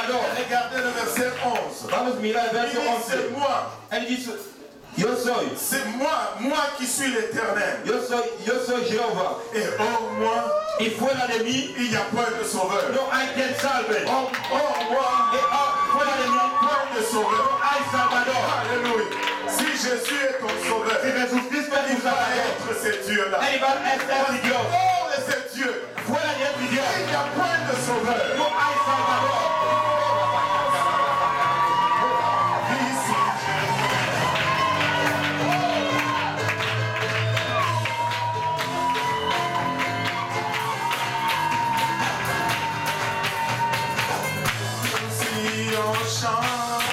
Salvador. Regardez le verset 11. Vamos mirar el Il verso dit, 11. c'est moi. Él dice, yo soy. C'est moi qui suis l'Éternel. Yo soy Jehová. Et hors moi, Y fuera de mí, il n'y a point de sauveur. no hay quien salve. Hors moi, Fuera de mí, point de sauveur. no hay Salvador. Alléluia. Si Jésus est ton sauveur, Si Jesucristo es il tu va Salvador, être ce Dieu-là. Él va a ser mi Dios. Hors de ce Dieu, Fuera de este Dios, il n'y a point de sauveur. no hay Salvador. Ici, si on chante,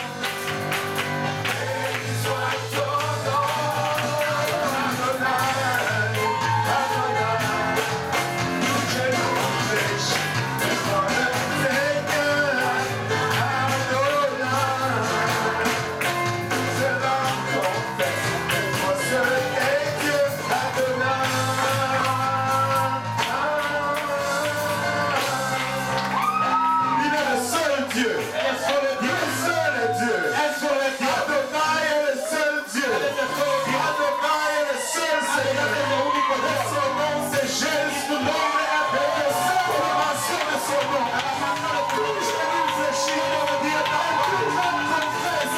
béni soit ton nom, Adonai, Adonai. Je nous prêche devant le Seigneur, Adonai. C'est là qu'on fait, et toi seul est Dieu, Adonai. Il est le seul Dieu. Él es solo Dios. Le seul Dieu. Él solo es Dios. Adonai est le seul Dieu. Él es el solo Dios. Adonai est le seul Seigneur. Él es el único Et Dios. son nom c'est Jésus. Su nombre es Et le seul dimension de son nom. Tout genou fléchit dans le Dieu. Tout homme confesse.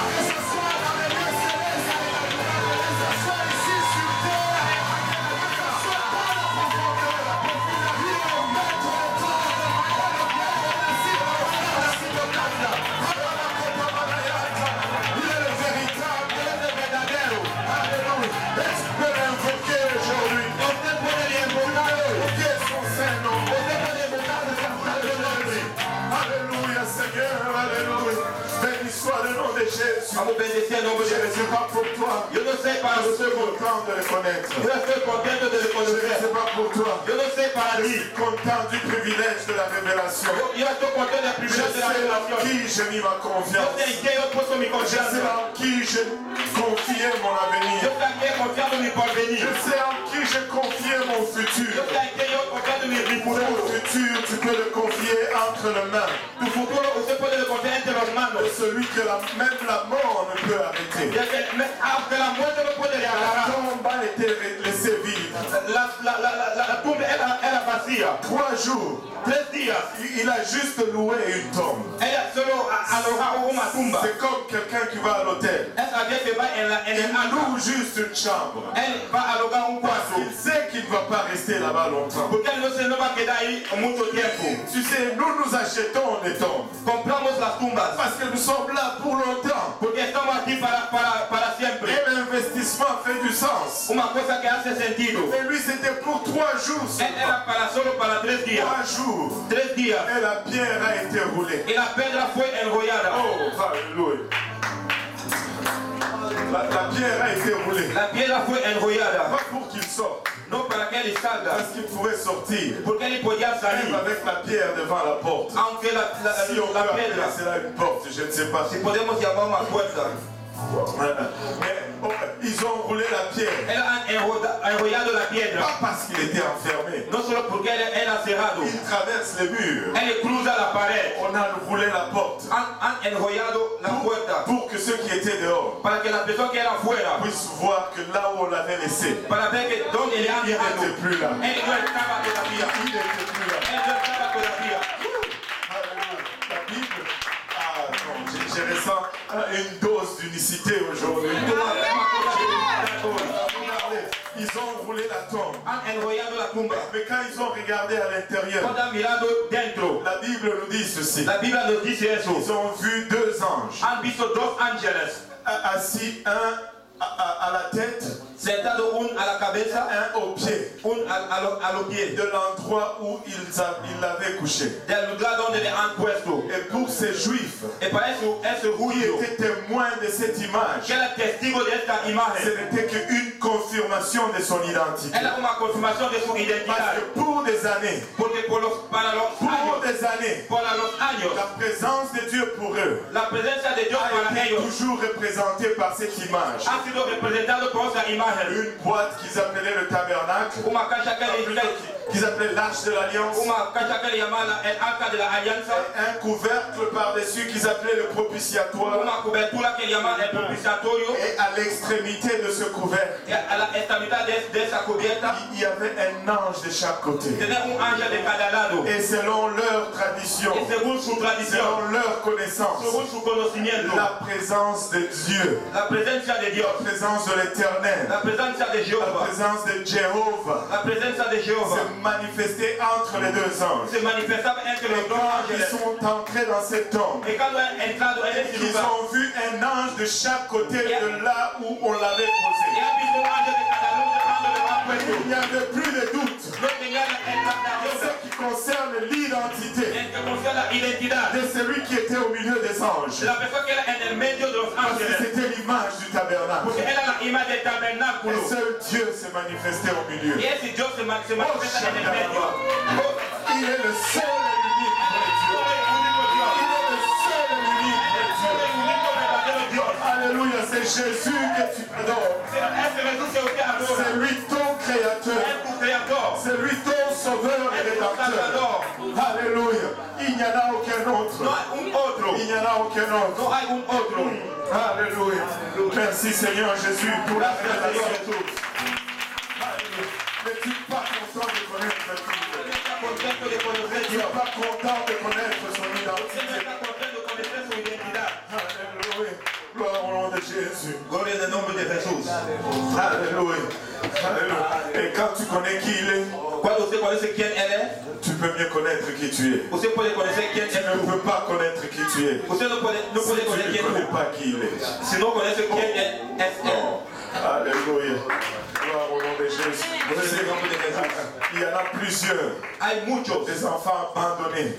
Que ce soit dans les lieux célestes. Que ce soit ici sur terre. Que ce soit dans la profondeur. Il est le maître de tout. Il est le véritable. Il est le verdadero. Alléluia. Et tu peux l'invoquer aujourd'hui. Usted puede invocarlo. Invoquer son Saint-Nom. Usted puede invocar de San nombre. Alléluia, Seigneur, alléluia. Béni soit le nom de Jésus. Vamos a bendecir el nombre Je de ne Jesús. sais pas pour toi. Yo no sé para Je suis usted, content de le connaître. yo estoy contento de Je ne reconocer. sais pas pour toi. Yo no sé para Je ti. suis content du privilège de la révélation. Yo estoy contento del Je privilegio de la sais en revelación. qui j'ai mis ma Yo confiance. sé en qué yo he puesto mi Je sais confianza. en qui j'ai confié mon avenir. Yo sé en qué he confiado mi porvenir. Je sais en qui j'ai confié mon Yo futur. sé en qué yo he confiado mi Ton futuro. futur, tu peux le confier entre les mains Tu futuro usted puede confiar entre las manos. de celui que même la mort ne peut arrêter. Aunque la muerte no puede La agarrar. tombe a été laissée vide. La tumba era vacía. 3 jours, 3 días. il a juste loué une tombe. Ella solo alojaba una tumba. C'est comme quelqu'un qui va à l'hôtel. Es alguien que va en Il el alma. loue juste une chambre. Él va a alojar un cuarto. Il sait qu'il ne va pas rester là-bas longtemps. Porque él no va a quedar ahí mucho tiempo. Tu sais, nous achetons des tombes. Compramos las tumbas. Parce que nous sommes là pour longtemps. Porque estamos aquí para siempre. Et l'investissement fait du sens. Una cosa que hace sentido. Et lui, c'était pour 3 jours. Era solo para 3 días. 3 jours. 3 días. Et la pierre a été roulée. Y la piedra fue enrollada. Oh, alléluia. La pierre a été roulée. La piedra fue enrollada. Pas pour qu'il sorte. No para que él salga. Parce qu'il pouvait sortir. Porque él podía Même salir. avec la pierre devant la porte. Aunque Si on peut la appeler piedra. cela une porte, je ne sais pas. Si podemos llamar una puerta. Mais ils ont roulé la pierre. Él ha enrollado la piedra. Pas parce qu'il était enfermé. No solo porque él era cerrado. Il traverse les murs. Él cruza la pared. On a roulé la porte. Han enrollado la puerta. Pour que ceux qui étaient dehors Para que las personas que eran fuera. puissent voir que là où on l'avait laissé, Para ver que donde le han il dejado. n'était plus là. Él no estaba todavía. Il n'était plus là. Él no estaba todavía. Alléluia. La Bible, non, je ressens une dose d'unicité aujourd'hui. Ils ont roulé la tombe. Han enrollado la tumba. Mais quand ils ont regardé à l'intérieur, Cuando han mirado dentro. la Bible nous dit ceci. La Biblia nos dice eso. Ils ont vu 2 anges Han visto 2 ángeles. assis, un à la tête, Sentado un a la cabeza, un au pied, un a los pies. de l'endroit où ils l'avaient couché. Del lugar donde le han puesto. Et pour ces juifs Y para eso, ese qui judío étaient témoins de cette image, que era testigo de esta ce imagen, n'était qu'une confirmation de son identité. era una confirmación de su Parce identidad. que pour des années, Porque para los años, la présence de Dieu pour eux la presencia de Dios a para été ellos toujours représentée par cette image. ha sido representado por esa imagen. Une boîte qu'ils appelaient le tabernacle, Una caja que qu'ils appelaient l'arche de l'alliance. Un couvercle par-dessus qu'ils appelaient le propitiatoire. Et à l'extrémité de ce couvercle, il y avait un ange de chaque côté. Et selon leur tradition, selon leur connaissance, la présence de Dieu, la présence de l'Éternel, la présence de Jéhovah, se manifestait entre les deux anges. Et quand ils sont entrés dans cet tombe, ils ont vu un ange de chaque côté de là où on l'avait posé. Il n'y avait plus de doute en ce qui concerne l'identité de celui qui était au milieu des anges. Parce que c'était l'image du tabernacle. Et seul Dieu s'est manifesté au milieu. Il est le seul et l'unique vrai Dieu. Il est le seul et l'unique vrai Dieu. Alléluia, c'est Jésus que tu adores. C'est lui ton créateur. C'est lui ton sauveur et rédempteur. Alléluia. Il n'y en a aucun autre. Il n'y en a aucun autre. Alléluia. Merci Seigneur Jésus pour la révélation de tous. N'es-tu pas content de connaître Dieu? N'es-tu pas content de connaître son identité? Alléluia. Gloire au nom de Jésus. Alléluia. Alléluia. Et quand tu connais qui il est, tu peux mieux connaître qui tu es. Tu ne peux pas connaître qui tu es. Si tu ne connais pas qui il est. Alléluia. Gloire au nom de Jésus. Il y en a plusieurs. Des enfants abandonnés.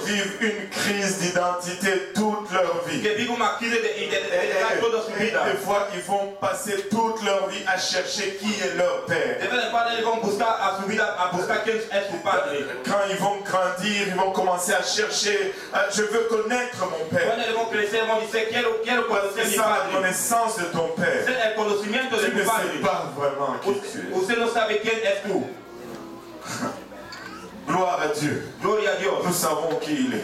Qui vivent une crise d'identité toute leur vie. Et des fois, ils vont passer toute leur vie à chercher qui est leur père. Quand ils vont grandir, ils vont commencer à chercher. Je veux connaître mon père. C'est ça la connaissance de ton père. Tu ne sais pas vraiment qui tu es. Gloire à Dieu. Nous savons qui il est. Et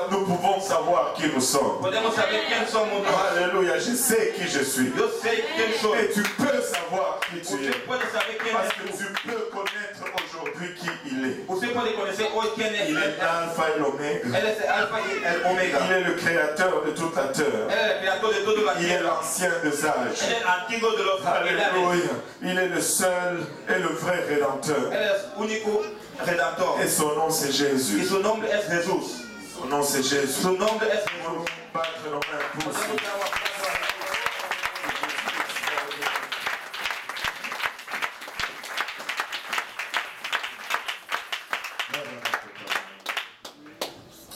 nous pouvons savoir qui nous sommes. Alléluia. Je sais qui je suis. Et tu peux savoir qui tu es. Parce que tu peux connaître aujourd'hui qui il est. Il est l'alpha et l'oméga. Il est le créateur de toute la terre. Il est l'ancien des âges. Alléluia. Il est le seul et le vrai rédempteur. Et son nom c'est Jésus. Son nom c'est Jésus. Nous allons battre nos mains pour ça.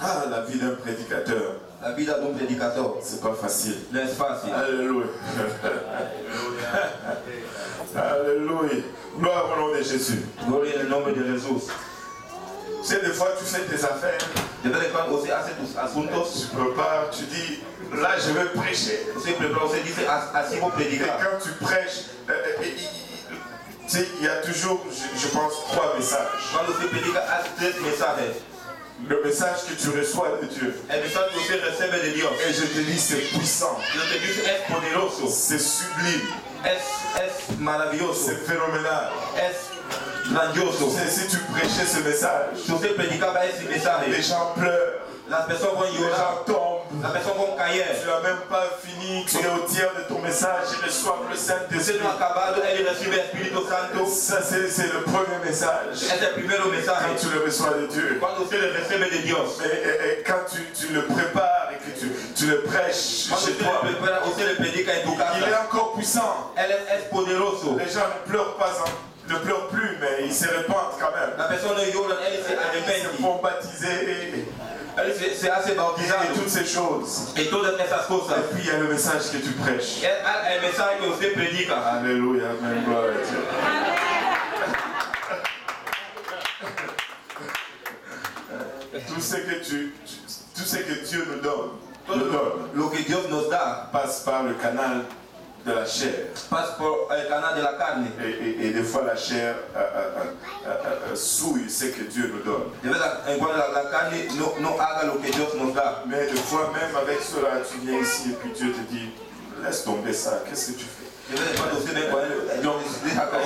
Ah, la vie d'un prédicateur. C'est pas facile. Alléluia. Alléluia. Gloire au nom de Jésus. C'est des fois tu fais tes affaires. Tu prépares, tu dis, là je vais prêcher. Et quand tu prêches, il y a toujours, je pense, 3 messages. Le message que tu reçois de Dieu. Et je te dis, c'est puissant. C'est sublime. C'est phénoménal. Si tu prêchais ce message, les gens pleurent. Les gens tombent. Tu n'as même pas fini, tu es au tiers de ton message, ils reçoivent le Saint-Esprit. Ça c'est le premier message. Quand tu le reçois de Dieu. Et quand tu le prépares et que tu le prêches chez toi, il est encore puissant. Les gens ne pleurent pas, ne pleurent plus, mais ils se répandent quand même. Ils se font baptiser. C'est assez baptisant et toutes ces choses. Et puis il y a le message que tu prêches. Alléluia, amen, gloire à Dieu. Tout ce que Dieu nous donne, passe par le canal de la chair. Pasa por el canal de la carne. Et des fois la chair souille ce que Dieu nous donne. De vez en cuando la carne no haga lo que Dios nos da. Mais des fois même avec cela, tu viens ici et puis Dieu te dit, laisse tomber ça, qu'est-ce que tu fais? Donc,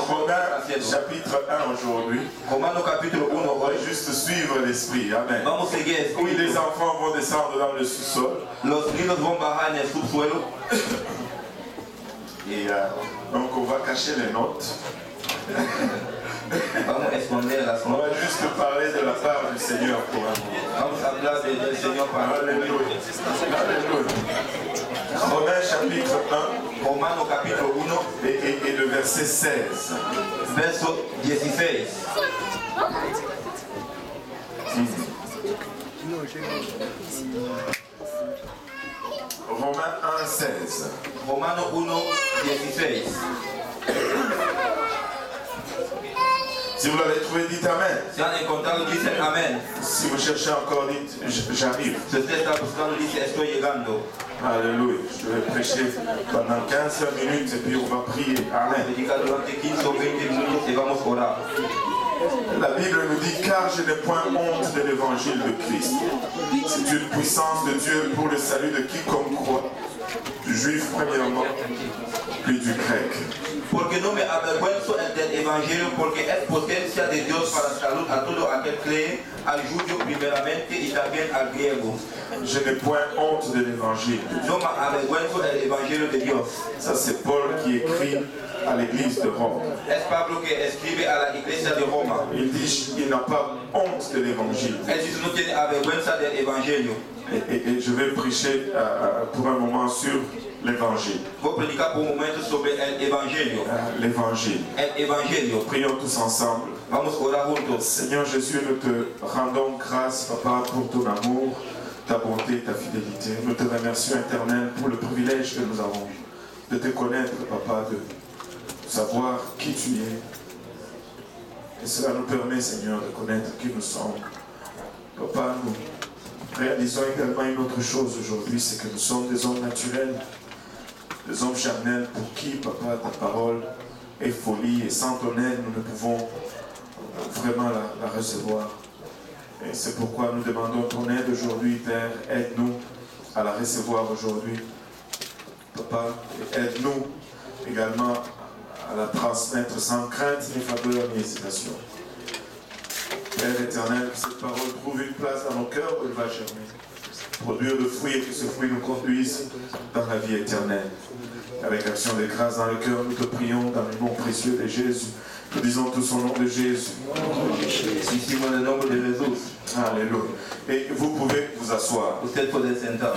Romains chapitre 1 aujourd'hui. Romanos capítulo 1 On va hoy. juste suivre l'esprit. Amen. Vamos a seguir el Oui, les espíritu. enfants vont descendre dans le sous-sol. Los niños van a bajar en el subsuelo. Et donc on va cacher les notes. Vamos a esconder las On va notas. juste parler de la part du Seigneur pour un moment. Vamos a hablar del Señor para Alléluia. Alléluia. Romains chapitre 1 Romanos capítulo 1, et le verset 16. verso 16. Romains 1, 16. Romanos 1, 16. Si vous l'avez trouvé, dites Amen. Si han encontrado, dicen amén. Si vous cherchez encore, dites j'arrive. Si usted está buscando, dice estoy llegando. Alléluia. Je vais prêcher pendant 15 minutes et puis on va prier. Amen. Predicar durante 15 o 20 minutos y vamos a orar. La Bible nous dit car je n'ai point honte de l'évangile de Christ. C'est une puissance de Dieu pour le salut de quiconque croit, du juif premièrement, puis du grec. Porque no me avergüenzo del evangelio, porque es potencia de Dios para salud a todo aquel que cree, al judío primeramente y también al griego. Je n'ai point honte de l'évangile. No me avergüenzo del evangelio de Dios. Ça c'est Paul qui écrit à l'église de Rome. Es Pablo que escribe a la iglesia de Roma. Il dit qu'il n'a pas honte de l'évangile. Él dice no tiene avergüenza del evangelio. Et je vais prêcher pour un moment sur l'évangile. Vou predicar por un momento sobre el evangelio. L'évangile. El evangelio. Prions tous ensemble. Vamos a orar juntos. Seigneur Jésus, nous te rendons grâce, Papa, pour ton amour, ta bonté, ta fidélité. Nous te remercions, Éternel, pour le privilège que nous avons de te connaître, Papa, de savoir qui tu es. Et cela nous permet, Seigneur, de connaître qui nous sommes. Papa, nous réalisons également une autre chose aujourd'hui, c'est que nous sommes des hommes naturels, des hommes charnels pour qui, Papa, ta parole est folie et sans ton aide, nous ne pouvons vraiment la recevoir. Et c'est pourquoi nous demandons ton aide aujourd'hui, Père. Aide-nous à la recevoir aujourd'hui, Papa, et aide-nous également à la transmettre sans crainte, ni faveur, ni hésitation. Père éternel, que cette parole trouve une place dans nos cœurs où elle va germer, produire de fruits et que ce fruit nous conduise dans la vie éternelle. Avec action de grâce dans le cœur, nous te prions dans le nom précieux de Jésus. Nous disons tous au nom de Jésus. Hicimos el nombre de Jesús. Alléluia. Et vous pouvez vous asseoir. Usted puede sentar.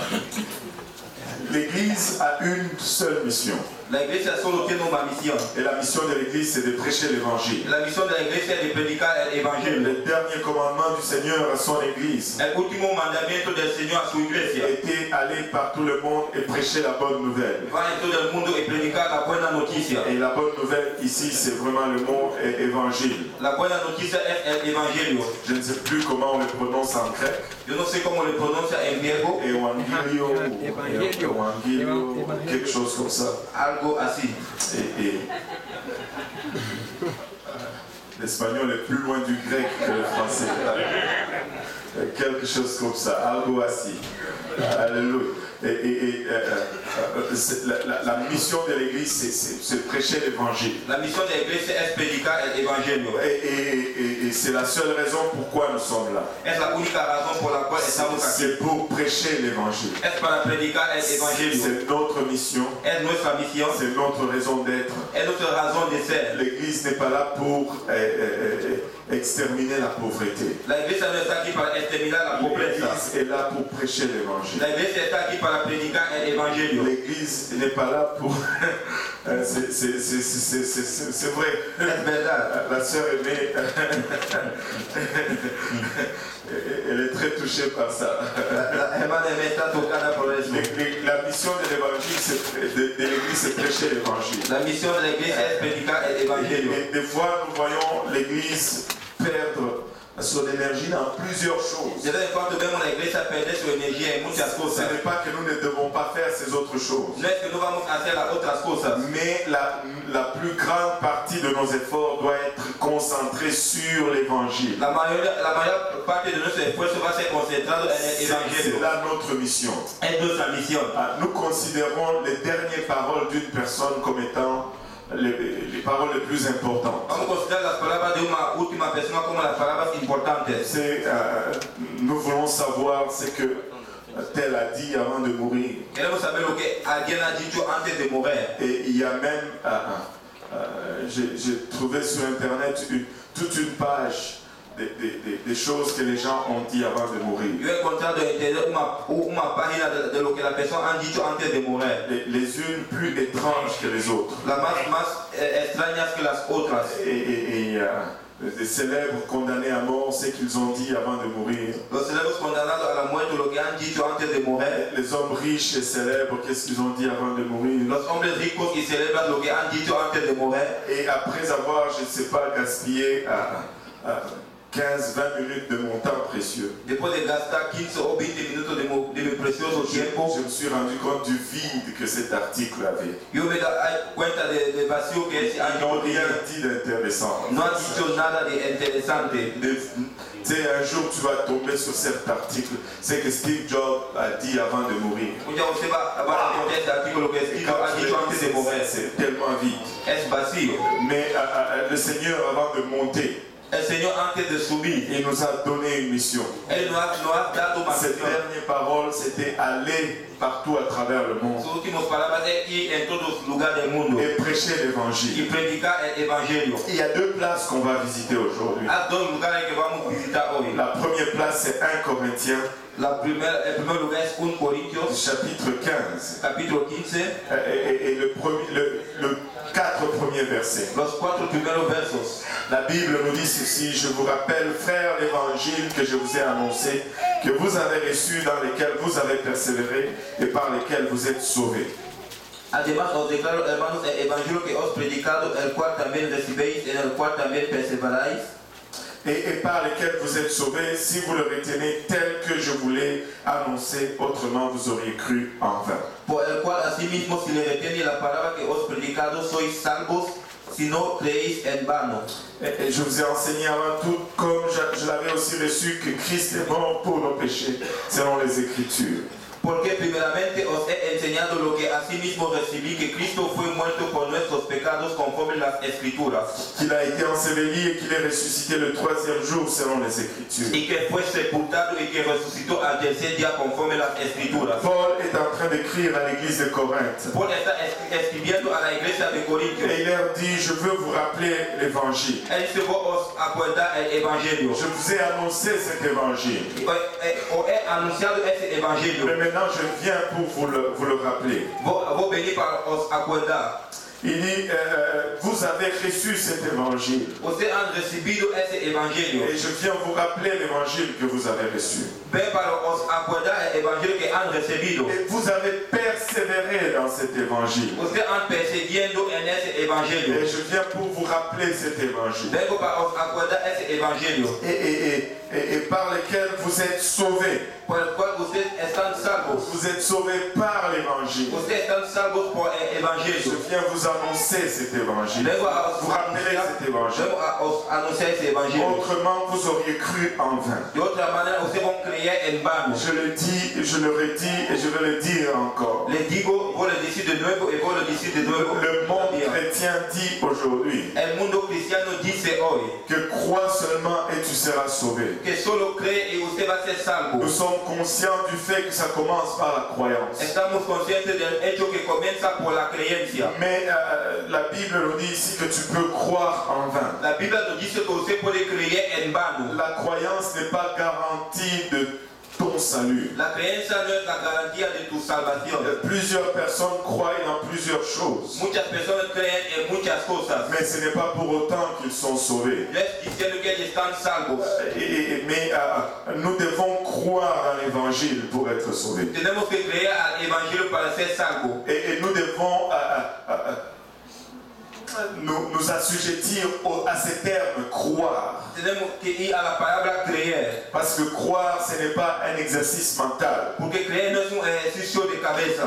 L'Église a une seule mission. La iglesia solo tiene una misión. Et la mission de l'Église, c'est de prêcher l'Évangile. La misión de la iglesia es de predicar el evangelio. Le dernier commandement du Seigneur à son Église El último mandamiento del Señor a su iglesia. était aller par tout le monde et prêcher la bonne nouvelle. Va en todo el mundo y predicar la buena noticia. Et la bonne nouvelle ici, c'est vraiment le mot évangile. La buena noticia es el evangelio. Je ne sais plus comment on le prononce en grec. Yo no sé cómo le pronuncia en griego. Évangilio, quelque chose comme ça. Algo así. Et l'espagnol est plus loin du grec que le français. Quelque chose comme ça. Algo así. Alléluia. La mission de l'Église, c'est prêcher l'Évangile. La misión de la iglesia es predicar el evangelio. Et c'est la seule raison pourquoi nous sommes là. Es la única razón por la cual estamos aquí. C'est pour prêcher l'Évangile. Es para predicar el evangelio. C'est notre mission. Es nuestra misión. C'est notre raison d'être. Es nuestra razón de ser. L'Église n'est pas là pour exterminer la pauvreté. La iglesia no está aquí para exterminar la pobreza. L'Église est là pour prêcher l'Évangile. La iglesia está aquí para predicar el evangelio. L'Église n'est pas là pour... c'est vrai. Es verdad. La sœur aimée, elle est très touchée par ça. La hermana me está tocada por eso. La mission de l'Évangile, de l'Église, c'est prêcher l'Évangile. La misión de la iglesia es predicar el evangelio. Et des fois, nous voyons l'Église perdre sur l'énergie dans plusieurs choses. De vez en quando vemos na igreja perder sua energia em muitas Ce coisas. n'est pas que nous ne devons pas faire ces autres choses. Não é que não vamos fazer as outras coisas. Mais la plus grande partie de nos efforts doit être concentrée sur l'évangile. La maior parte de nosso esforço vai ser concentrado no C'est evangelho. là notre mission. É nossa missão. Nous considérons les dernières paroles d'une personne comme étant les paroles les plus importantes. Vamos considerar as palavras de uma última pessoa como as palavras importantes. Nous voulons savoir ce que tel a dit avant de mourir. Queremos saber o que alguém ha dito antes de morrer. Et il y a même, j'ai trouvé sur internet toute une page des choses que les gens ont dit avant de mourir. Eu he encontrado na internet uma página de lo que la pessoa ha dicho antes de morrer. Les unes plus étranges que les autres. Las más extrañas que las otras. Et des célèbres condamnés à mort, ce qu'ils ont dit avant de mourir. Los célebres condenados a la muerte, lo que han dicho antes de morir. Les hommes riches et célèbres, qu'est-ce qu'ils ont dit avant de mourir? Los hombres ricos y célebres, lo que han dicho antes de morir. Et après avoir, je ne sais pas, gaspillé 15-20 minutes de mon temps précieux, Depois de gastar 15 ou 20 minutos de meu precioso tiempo, je me suis rendu compte du vide que cet article avait. eu me dei conta de vazio que esse Ils n'ont rien artigo dit d'intéressant. não ha dicho nada de interessante. Tu sais, un jour tu vas tomber sur cet article, c'est que Steve Jobs a dit avant de mourir. Um dia você vai entender esse artigo que Steve Quand ha tu dicho le antes lis, de morrer. c'est tellement vide. É vazio. Mais le Seigneur, avant de monter, O Senhor, antes de subir, il nous a donné une mission. Ele nos ha dado uma Cette missão. dernière parole, c'était aller partout à travers le monde As últimas palavras é ir em todos os lugares do mundo et prêcher e l'évangile. predicar o evangelho. Il y a deux places qu'on va visiter aujourd'hui. Há dois lugares que vamos visitar hoje. La première place, c'est 1 Corinthiens, O primeiro lugar é 1 Coríntios, chapitre 15, capítulo 15, et le 4 premiers versets. os 4 primeiros versos. La Bible nous dit ceci: je vous rappelle, frères, l'évangile que je vous ai annoncé, que vous avez reçu, dans lequel vous avez persévéré et par lequel vous êtes sauvés. Además, os declaro, hermanos, el evangelio que os predicado, el cual también recibéis, en el cual también perseveráis, Et par lequel vous êtes sauvés, si vous le retenez tel que je vous l'ai annoncé, autrement vous auriez cru en vain. por el cual asimismo si le retiene la palabra que os predicado, sois salvos, si no creéis en vano. Et je vous ai enseigné avant tout, comme je l'avais aussi reçu, que Christ est mort pour nos péchés, selon les Écritures. Porque primeramente os he enseñado lo que asimismo recibí, que Cristo fue muerto por nuestros pecados conforme las Escrituras, Qu'il a été enseveli et qu'il est ressuscité le troisième jour, selon les Écritures. y que fue sepultado y que resucitó al tercer día conforme las Escrituras. Paul est en train d'écrire à l'église de Corinthe. Paul está escribiendo a la iglesia de Corintios. Et il leur dit: je veux vous rappeler l'évangile. Él se va a acordar el evangelio. Je vous ai annoncé cet évangile. O he anunciado ese evangelio. Mais maintenant je viens pour vous le rappeler. Vou venir para os acordar. Il dit, vous avez reçu cet évangile. Vocês han recebido esse evangelho. Et je viens vous rappeler l'évangile que vous avez reçu. Vem para os acordar o evangelho que han recebido. Et vous avez persévéré dans cet évangile. Vocês han perseguindo nesse evangelho. Et je viens pour vous rappeler cet évangile. Vengo para os acordar esse evangelho. Et par lequel vous êtes sauvés. Por el cual vocês estão salvos. Vous êtes sauvés par l'évangile. Vocês estão salvos por Je evangelho. viens vous annoncer cet évangile. Vengo a os Vous rappeler cet évangile. Vengo a os anunciar esse evangelho. Autrement, vous auriez cru en vain. De outra maneira, vocês vão crer em vano. Je le dis, je le redis et je vais le dire encore. Le digo, vou le dizer de novo e vou le dizer de novo. Le monde chrétien dit aujourd'hui El mundo cristiano dice hoy que crois seulement et tu seras sauvé. que solo cree y usted va a ser salvo. Nous sommes conscients du fait que ça commence par la croyance. Estamos conscientes del hecho que comienza por la creencia. Mais la Bible nous dit ici que tu peux croire en vain. La Biblia nos dice que usted puede creer en vano. La croyance n'est pas garantie de ton salut. La creencia no es la garantía de tu salvación. Plusieurs personnes croient dans plusieurs choses. Muchas personas creen en muchas cosas. Mais ce n'est pas pour autant qu'ils sont sauvés. No es diciendo que ellos están salvos. Mais nous devons croire dans l'évangile pour être sauvés. Tenemos que creer al evangelio para ser salvos. Et nous devons nous assujettir à ces termes croire. Tenemos que ir a la palabra creer. Parce que croire, ce n'est pas un exercice mental. Porque creer no es un ejercicio de cabeza.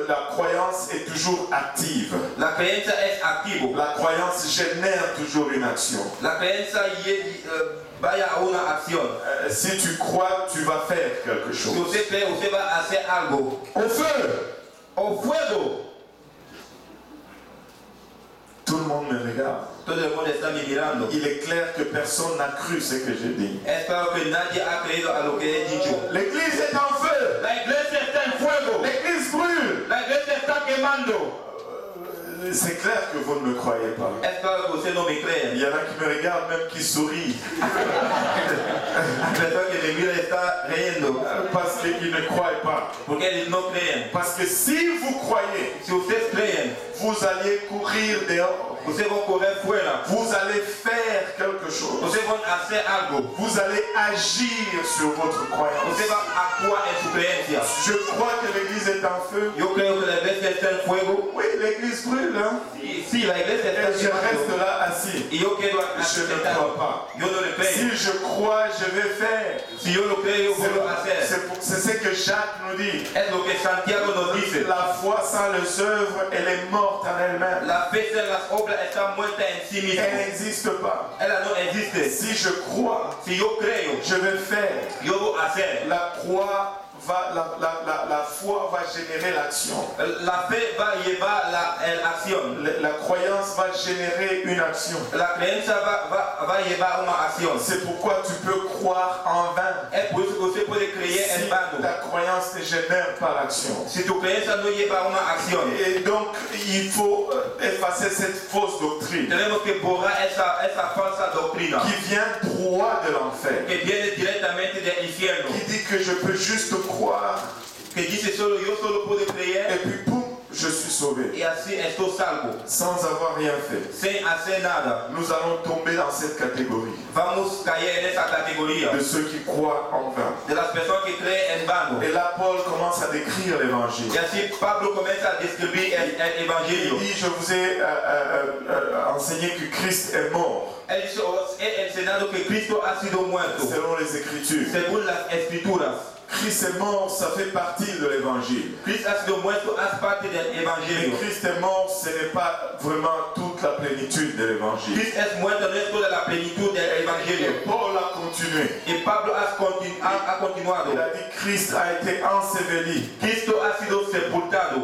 La croyance est toujours active. La creencia es activo. La croyance génère toujours une action. La creencia vaya a una acción. Si tu crois, tu vas faire quelque Si chose. usted cree, usted va a hacer algo. Au feu! ¡O fuego! Tout le monde me regarde. Todo el mundo está mirando. Il est clair que personne n'a cru ce que j'ai dit. Es claro que nadie ha creído a lo que he dicho. L'église est en feu. La iglesia está en fuego. L'église brûle. La iglesia está quemando. C'est clair que vous ne me croyez pas. Es claro que usted no me Il cree. y en a qui me regardent, même qui sourient. La persona que me mira está riendo. Parce qu'ils ne croient pas. Porque ellos no creen. Parce que si vous croyez, Si ustedes creen, vous allez courir dehors. ustedes van a correr fuera. Vous allez faire quelque chose. Ustedes van a hacer algo. Vous allez agir sur votre croyance. Usted va a actuar en su creencia. Je crois que l'église est en feu. Yo creo que la iglesia está en fuego. Oui, l'église brûle, hein? Sí, la iglesia está Et je reste quemando. là assis. Y yo quedo Je ne sentado. crois pas. Yo no le creo. Si je crois, je vais faire. Si yo lo creo, yo puedo hacer. C'est ce que Jacques nous dit. Es lo que Santiago nos dice. La foi sans les œuvres, elle est morte en elle-même. La fe sin las obras está muerta en sí misma. Elle n'existe pas. Ella no existe. Si je crois, Si yo creo, je vais faire. yo voy a hacer. La foi va générer l'action. La fe va a llevar la acción. La croyance va générer une action. La creencia va a llevar una acción. C'est pourquoi tu peux croire en vain. Es por eso que usted puede creer en Si vano. ta croyance ne génère pas l'action. Si tu creencia no lleva una acción, Et donc, il faut effacer cette fausse doctrine tenemos que borrar esa falsa doctrina qui vient droit de l'enfer, que viene directamente del infierno. qui dit que je peux juste croire Que dice solo yo solo puedo creer et puis boum, je suis sauvé, y así estoy salvo, sans avoir rien fait. sin hacer nada. Nous allons tomber dans cette catégorie Vamos a caer en esa categoría de ceux qui croient en vain. de las personas que creen en vano. Et là, Paul commence à décrire l'évangile. Y así Pablo comienza a describir el Il evangelio. dit, je vous ai enseigné que Christ est mort, Él dice, os he enseñado que Cristo ha sido muerto, selon les Écritures. según las escrituras. Christ est mort, ça fait partie de l'évangile. Cristo ha sido muerto, hace parte del Mais evangelio. Christ est mort, ce n'est pas vraiment toute la plénitude de l'évangile. Cristo es muerto, no es toda la plenitud del evangelio. Paul a continué. Y Pablo ha continuado. Il a dit Christ a été enseveli. Cristo ha sido sepultado,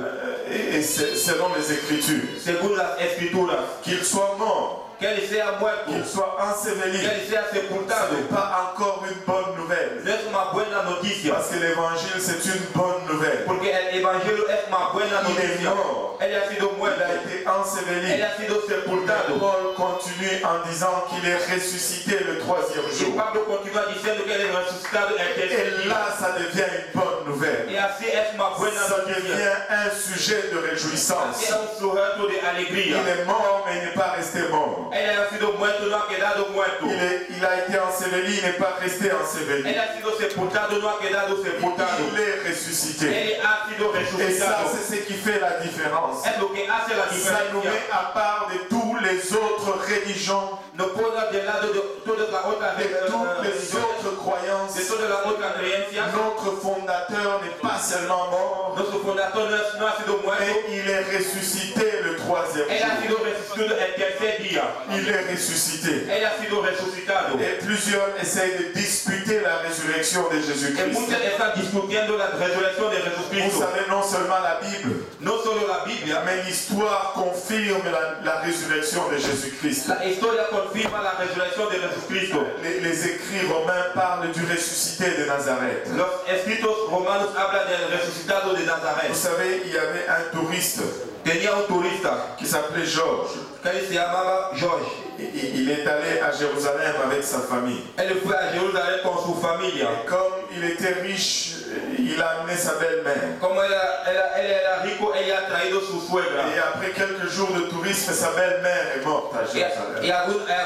Et c'est selon les Écritures. según las escrituras. Qu'il soit mort, Que él sea muerto, qu'il soit enseveli, que él sea ce sepultado. n'est pas encore une bonne nouvelle. No es una buena noticia, Parce que l'évangile, c'est une bonne nouvelle. porque el evangelio es una buena Il est noticia. mort. Él ha sido Il muerto, a été enseveli. él ha sido sepultado. Paul continue en disant qu'il est ressuscité le troisième Y jour. Pablo continúa diciendo que él es resucitado el tercer Et día. là, ça devient une bonne nouvelle. Y así es una buena Ça noticia. devient un sujet de réjouissance. Así es un sujeto de Il alegría. est mort, mais il n'est pas resté mort. Él ha sido muerto, no ha quedado muerto. Il a été enseveli, il n'est pas resté enseveli. Él ha sido sepultado, no ha quedado sepultado. Il est ressuscité. Él ha sido Et ça, resucitado. c'est ce qui fait la différence. Es lo que hace la Ça nous diferencia. met à part de toutes les autres religions, Nos pone del lado de todas las otras de toutes les religiones, autres croyances. de todas las otras creencias. Notre fondateur n'est pas seulement mort, Nuestro fundador no ha sido muerto. mais il est ressuscité le troisième Él ha jour. sido resucitado el tercer día. Il est ressuscité. Él ha sido resucitado. Et plusieurs essayent de disputer la résurrection de Y Jésus-Christ. muchos están discutiendo la resurrección de Vous Jesucristo. savez, non seulement la Bible, No solo la Biblia, mais l'histoire confirme la résurrection de Jésus-Christ. la historia confirma la resurrección de Jesucristo. Les écrits romains parlent du ressuscité de Nazareth. Los escritos romanos hablan del resucitado de Vous Nazaret. savez, il y avait un touriste Tenía un turista qui s'appelait Georges. que se llamaba George. Il est allé à Jérusalem avec sa famille. Él fue a Jerusalén con su familia. Et comme il était riche il a amené sa belle-mère. Como ela era rico, ella ha traído su suegra. Et après quelques jours de tourisme, sa belle-mère est morte à Jérusalem.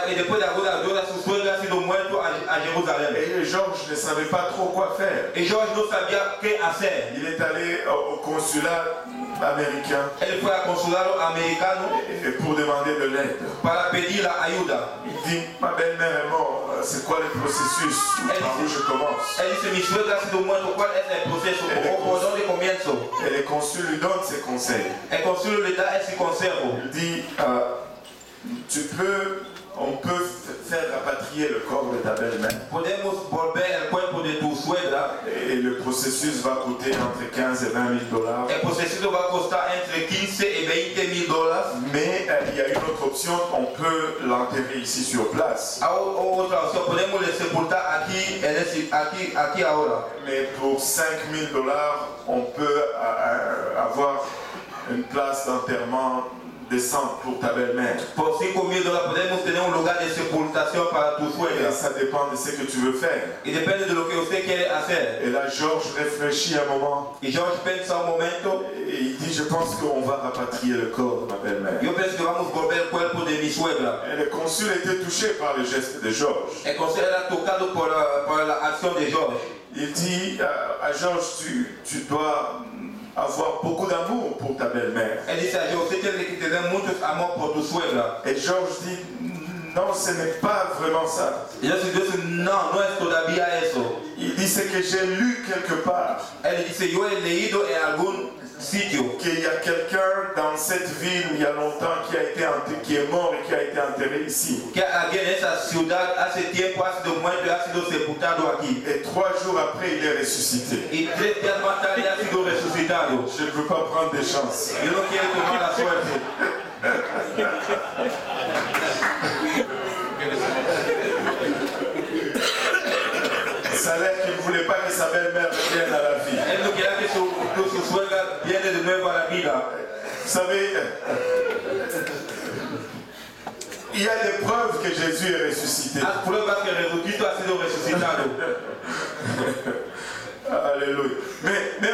Y después de algunas horas, su suegra ha sido muerto a Jerusalén. Et Georges ne savait pas trop quoi faire. Y George no sabía qué hacer. Il est allé au consulat américain Él fue al consulado americano et pour demander de l'aide. para pedir la ayuda. Il dit, ma belle-mère est morte, c'est quoi le processus? Par où je commence? Él dice, mi suegra ha sido muerto, ¿cuál es el proceso? ¿O por dónde comienzo? Et les consuls lui donnent ses conseils. El consul le da ese consejo. Il dit, on peut faire rapatrier le corps de ta belle-mère. Podemos volver el cuerpo de tu suegra. Et le processus va coûter entre 15 et 20 000 $. El proceso va a costar entre 15 y 20 mil dólares. Mais il y a une autre option, on peut l'enterrer ici sur place. Otra opción, podemos sepultar aquí ahora. Mais pour 5 000 $, on peut avoir une place d'enterrement décente pour ta belle-mère. Por 5 mil dólares podemos tener un lugar de sepultación para tu suegra. Et ça dépend de ce que tu veux faire. Y depende de lo que usted quiere hacer. Et là, Georges réfléchit un moment. Y George pensa un momento. Et il dit, je pense qu'on va rapatrier le corps de ma belle-mère. Yo pienso que vamos a volver el cuerpo de mi suegra. Et le consul était touché par le geste de Georges. El consul era tocado por la acción de George. Il dit à Georges, tu dois avoir beaucoup d'amour pour ta belle-mère. Él dice a George, usted tiene que tener mucho amor por tu suegra. Et Georges dit, non, ce n'est pas vraiment ça. Y yo dice, no, no es todavía eso. Il dit, c'est que j'ai lu quelque part. Él dice, yo he leído en algún sitio qu'il y a quelqu'un dans cette ville il y a longtemps qui est mort et qui a été enterré ici. Que alguien en esa ciudad hace tiempo ha sido muerto y ha sido sepultado aquí. Et 3 jours après, il est ressuscité. Y 3 días más tarde ha sido resucitado. Je ne veux pas prendre des chances. Yo no quiero tomar la suerte. Ça a l'air qu'il ne voulait pas que sa belle-mère revienne à la vie. Él no quería que su suegra viene de nuevo a la vida. Vous savez, il y a des preuves que Jésus est ressuscité. Las pruebas que Jesucristo ha sido resucitado. Alléluia. Mais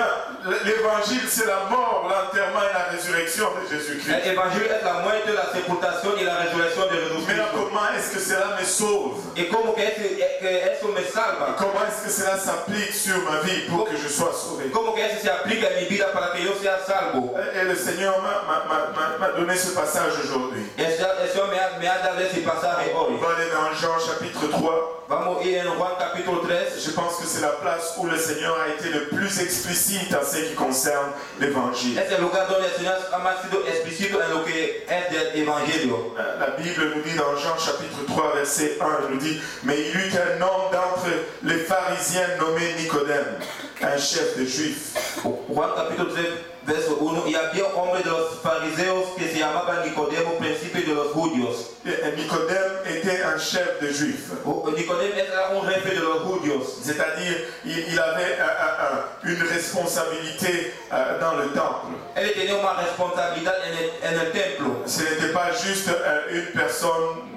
l'évangile, c'est la mort, l'enterrement et la résurrection de Jésus-Christ. El evangelio es la muerte, la sepultación y la resurrección de Mais Jesucristo. comment est-ce que cela me sauve? Y como que eso me salva. Comment est-ce que cela s'applique sur ma vie pour que je sois sauvé? Como que eso se aplica en mi vida para que yo sea salvo. Et le Seigneur m'a donné ce passage aujourd'hui. El Señor me ha dado ese pasaje On hoy. va aller dans Jean chapitre 3. Vamos a ir en Juan capítulo 3. Je pense que c'est la place où le Seigneur a été le plus explicite en ce qui concerne l'évangile. Es el lugar donde el Señor ha sido explícito en lo que es del evangelio. La Bible nous dit dans Jean chapitre 3 verset 1, elle nous dit, mais il eut un homme d'entre les pharisiens nommé Nicodème, un chef de juifs. Juan capítulo 3 verso 1. Y había un hombre de los fariseos que se llamaba Nicodemo, príncipe de los judíos. Et Nicodème était un chef de juifs. Nicodemo era un jefe de los judíos. C'est-à-dire, il avait une responsabilité dans le temple. Él tenía una responsabilidad en el templo. Ce n'était pas juste une personne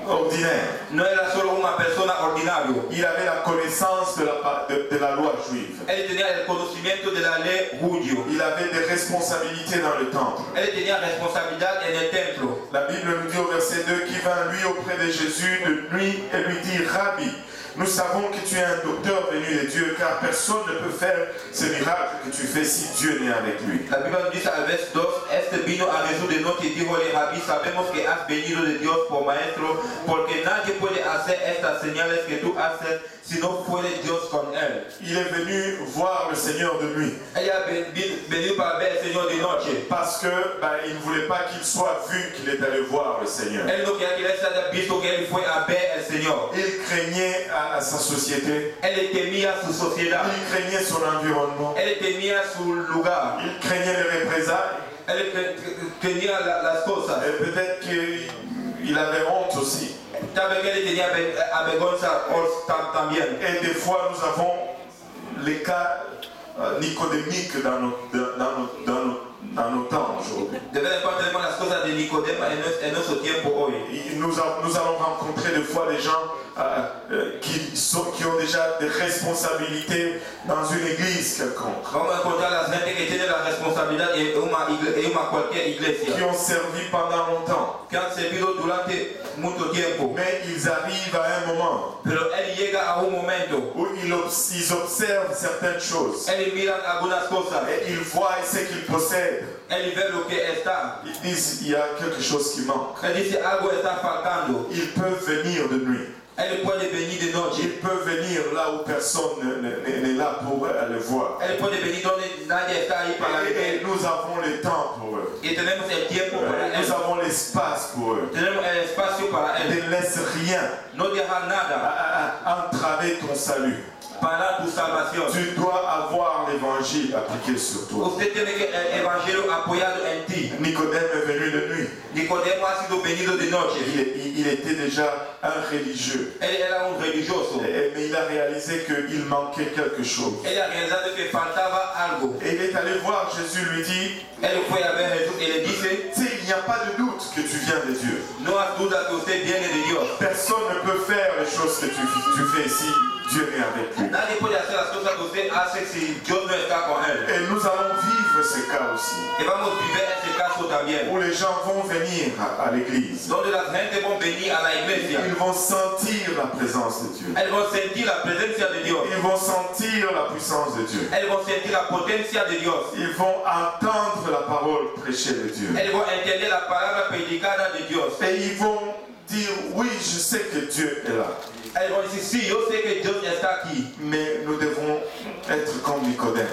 ordinaire. No era solo una persona ordinaria. Il avait la connaissance de la loi juive. Él tenía el conocimiento de la ley judío. Il avait des responsabilités dans le temple. Él tenía responsabilidad en el templo. La Bible nous dit au verset 2, qui vint lui auprès de Jésus de nuit et lui dit, Rabbi, nous savons que tu es un docteur venu de Dieu, car personne ne peut faire ce miracle que tu fais si Dieu n'est avec lui. La Biblia nos dice al verso 2, este vino a Jesús de noche y dijo, Rabí, sabemos que has venido de Dios por maestro, porque nadie puede hacer estas señales que tú haces si no fuere Dios con él. Il est venu voir le Seigneur de nuit. Ella venu para ver el Señor de noche. Parce que il ne voulait pas qu'il soit vu qu'il est allé voir le Seigneur. Él no quería que él se haya visto que él fue a ver el Señor. Il craignait à sa société. Él temía su sociedad. Il craignait son environnement. Él temía su lugar. Il craignait les représailles. Él tenía las cosas. Et peut-être qu'il avait honte aussi. Tal vez él tenía avergüenza también. Et des fois, nous avons les cas nicodémiques dans dans nos temps aujourd'hui. Deve portare las cose di Nicodemo e nostro tempo oggi. Nous allons rencontrer des fois des gens qui ont déjà des responsabilités dans une église quelconque. Vamos incontrare la gente che tiene la responsabilità in una qualche iglesia. Qui ont servi pendant longtemps. Che hanno servito durante molto tempo. Mais ils arrivent à un moment. Pero él llega a un momento. Où ils observent certaines choses. Él mira algunas cosas. Et ils voient ce qu'ils possèdent. Él ve lo que está. Ils disent il y a quelque chose qui manque. Él dice algo está faltando. Ils peuvent venir de nuit. Elle puede venir de noche. Ils peuvent venir là où personne n'est là pour le voir. Elle puede venir donde nadie está ahí para Et nous avons le temps pour eux. Y tenemos el tiempo para él. Nous avons l'espace pour eux. Tenemos el espacio para él. Ne laisse rien No deja nada entraver ton salut. para tu salvación. Tu dois avoir l'évangile appliqué sur toi. Usted tiene que el evangelio apoyado en ti. Nicodème est venu de nuit. Nicodemo ha sido venido de noche. Il était déjà un religieux. Él era un religioso. Mais il a réalisé qu'il manquait quelque chose. Él ha realizado que faltaba algo. Et il est allé voir Jésus, lui dit, Él fue a ver a Jesús y le dice, tu sais, il n'y a pas de doute que tu viens de Dieu. no has duda que usted viene de Dios. Personne ne peut faire les choses que tu fais si Dieu est avec lui. Nadie puede hacer las cosas que usted hace si Dios no está con él. Et nous allons vivre ce cas aussi. Y vamos a vivir este caso también. Où les gens vont venir à l'église. Donde la gente va a venir a la iglesia. Ils vont sentir la présence de Dieu. Elles vont sentir la presencia de Dios. Ils vont sentir la puissance de Dieu. Elles vont sentir la potencia de Dios. Ils vont entendre la parole prêchée de Dieu. Elles vont entender la palabra predicada de Dios. Et ils vont dire, oui, je sais que Dieu est là. Elles vont dire, sí, yo sé que Dios está aquí. Mais nous devons être comme Nicodème.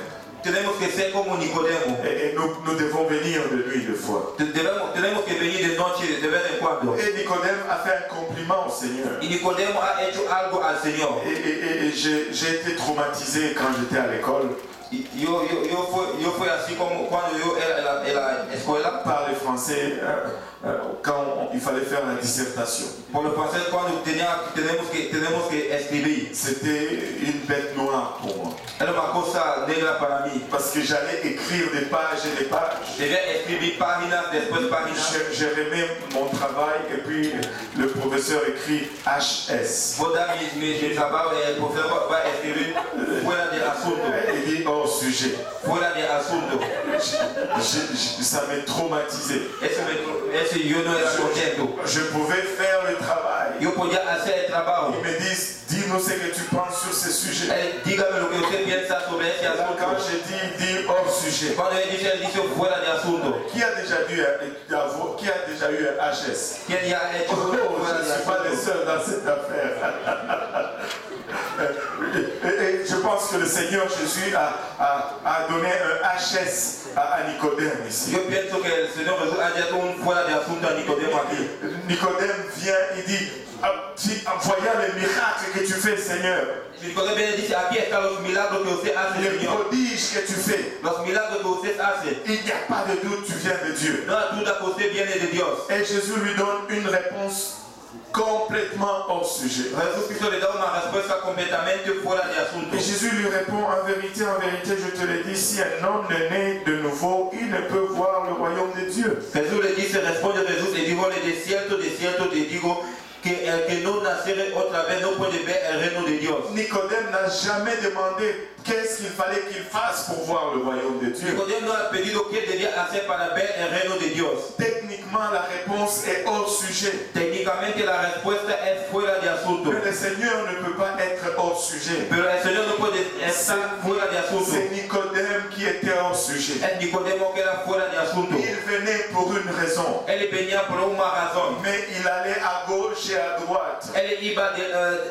Tenemos que ser como Nicodemo. Et nous devons venir de nuit de fois. Tenemos que venir de noche de vez en cuando. Et Nicodème a fait un compliment au Seigneur. Y Nicodemo ha hecho algo al Señor. Et j'ai été traumatisé quand j'étais à l'école. Yo fui así como cuando yo era en la escuela. Par les Français, quand il fallait faire la dissertation. Por los franceses cuando tenemos que escribir. C'était une bête noire pour moi. Era una cosa negra para mí. Parce que j'allais écrire des pages et des pages. Debía escribir páginas después páginas. J'ai aimé mon travail et puis le professeur écrit HS. Vou dar mi trabalho e o professor vai escrever fuera de asunto. Il dit hors sujet. Fuera de asunto. Ça m'a traumatisé. Esse yo no era contento. Je pouvais faire le travail. Yo podia hacer el trabajo. Ils me disent, dis-nous ce que tu penses sur ce sujet. Dígame lo que usted piensa sobre ese asunto. Quand j'ai dit hors sujet. Cuando él dice fuera de asunto. Qui a déjà eu un HS? ¿Quién ya ha hecho Je fuera ne de suis pas le asunto? seul dans cette affaire. Et je pense que le Seigneur Jésus a donné un HS à Nicodème ici. Yo pienso que el Señor Jesús ha hecho un fuera de asunto a Nicodemo aquí. Nicodème vient, il dit, en voyant les miracles que tu fais, Seigneur, Nicodemo dice, aquí están los milagros que usted hace, les Señor. prodiges que tu fais, Los milagros que usted hace. il n'y a pas de doute, tu viens de Dieu. No hay duda que usted viene de Dios. Et Jésus lui donne une réponse complètement hors sujet. Jesucristo le da una respuesta completamente fuera de asunto. Et Jésus lui répond, en vérité, je te le dis, si un homme n'est né de nouveau, il ne peut voir le royaume de Dieu. Jesús le dice, responde Jesús y dijo, de cierto te digo, que el que no naciere otra vez no puede ver el reino de Dios. Nicodème n'a jamais demandé qu'est-ce qu'il fallait qu'il fasse pour voir le royaume de Dieu. Nicodemo no ha pedido qué debía hacer para ver el reino de Dios. Techniquement, la réponse est hors sujet. Técnicamente la respuesta es fuera de asunto. Mais le Seigneur ne peut pas être hors sujet. Pero el Señor no puede estar fuera de asunto. C'est Nicodème qui était hors sujet. Es Nicodemo que era fuera de asunto. Il venait pour une raison. Él venía por una razón. Mais il allait à gauche et à droite. Él iba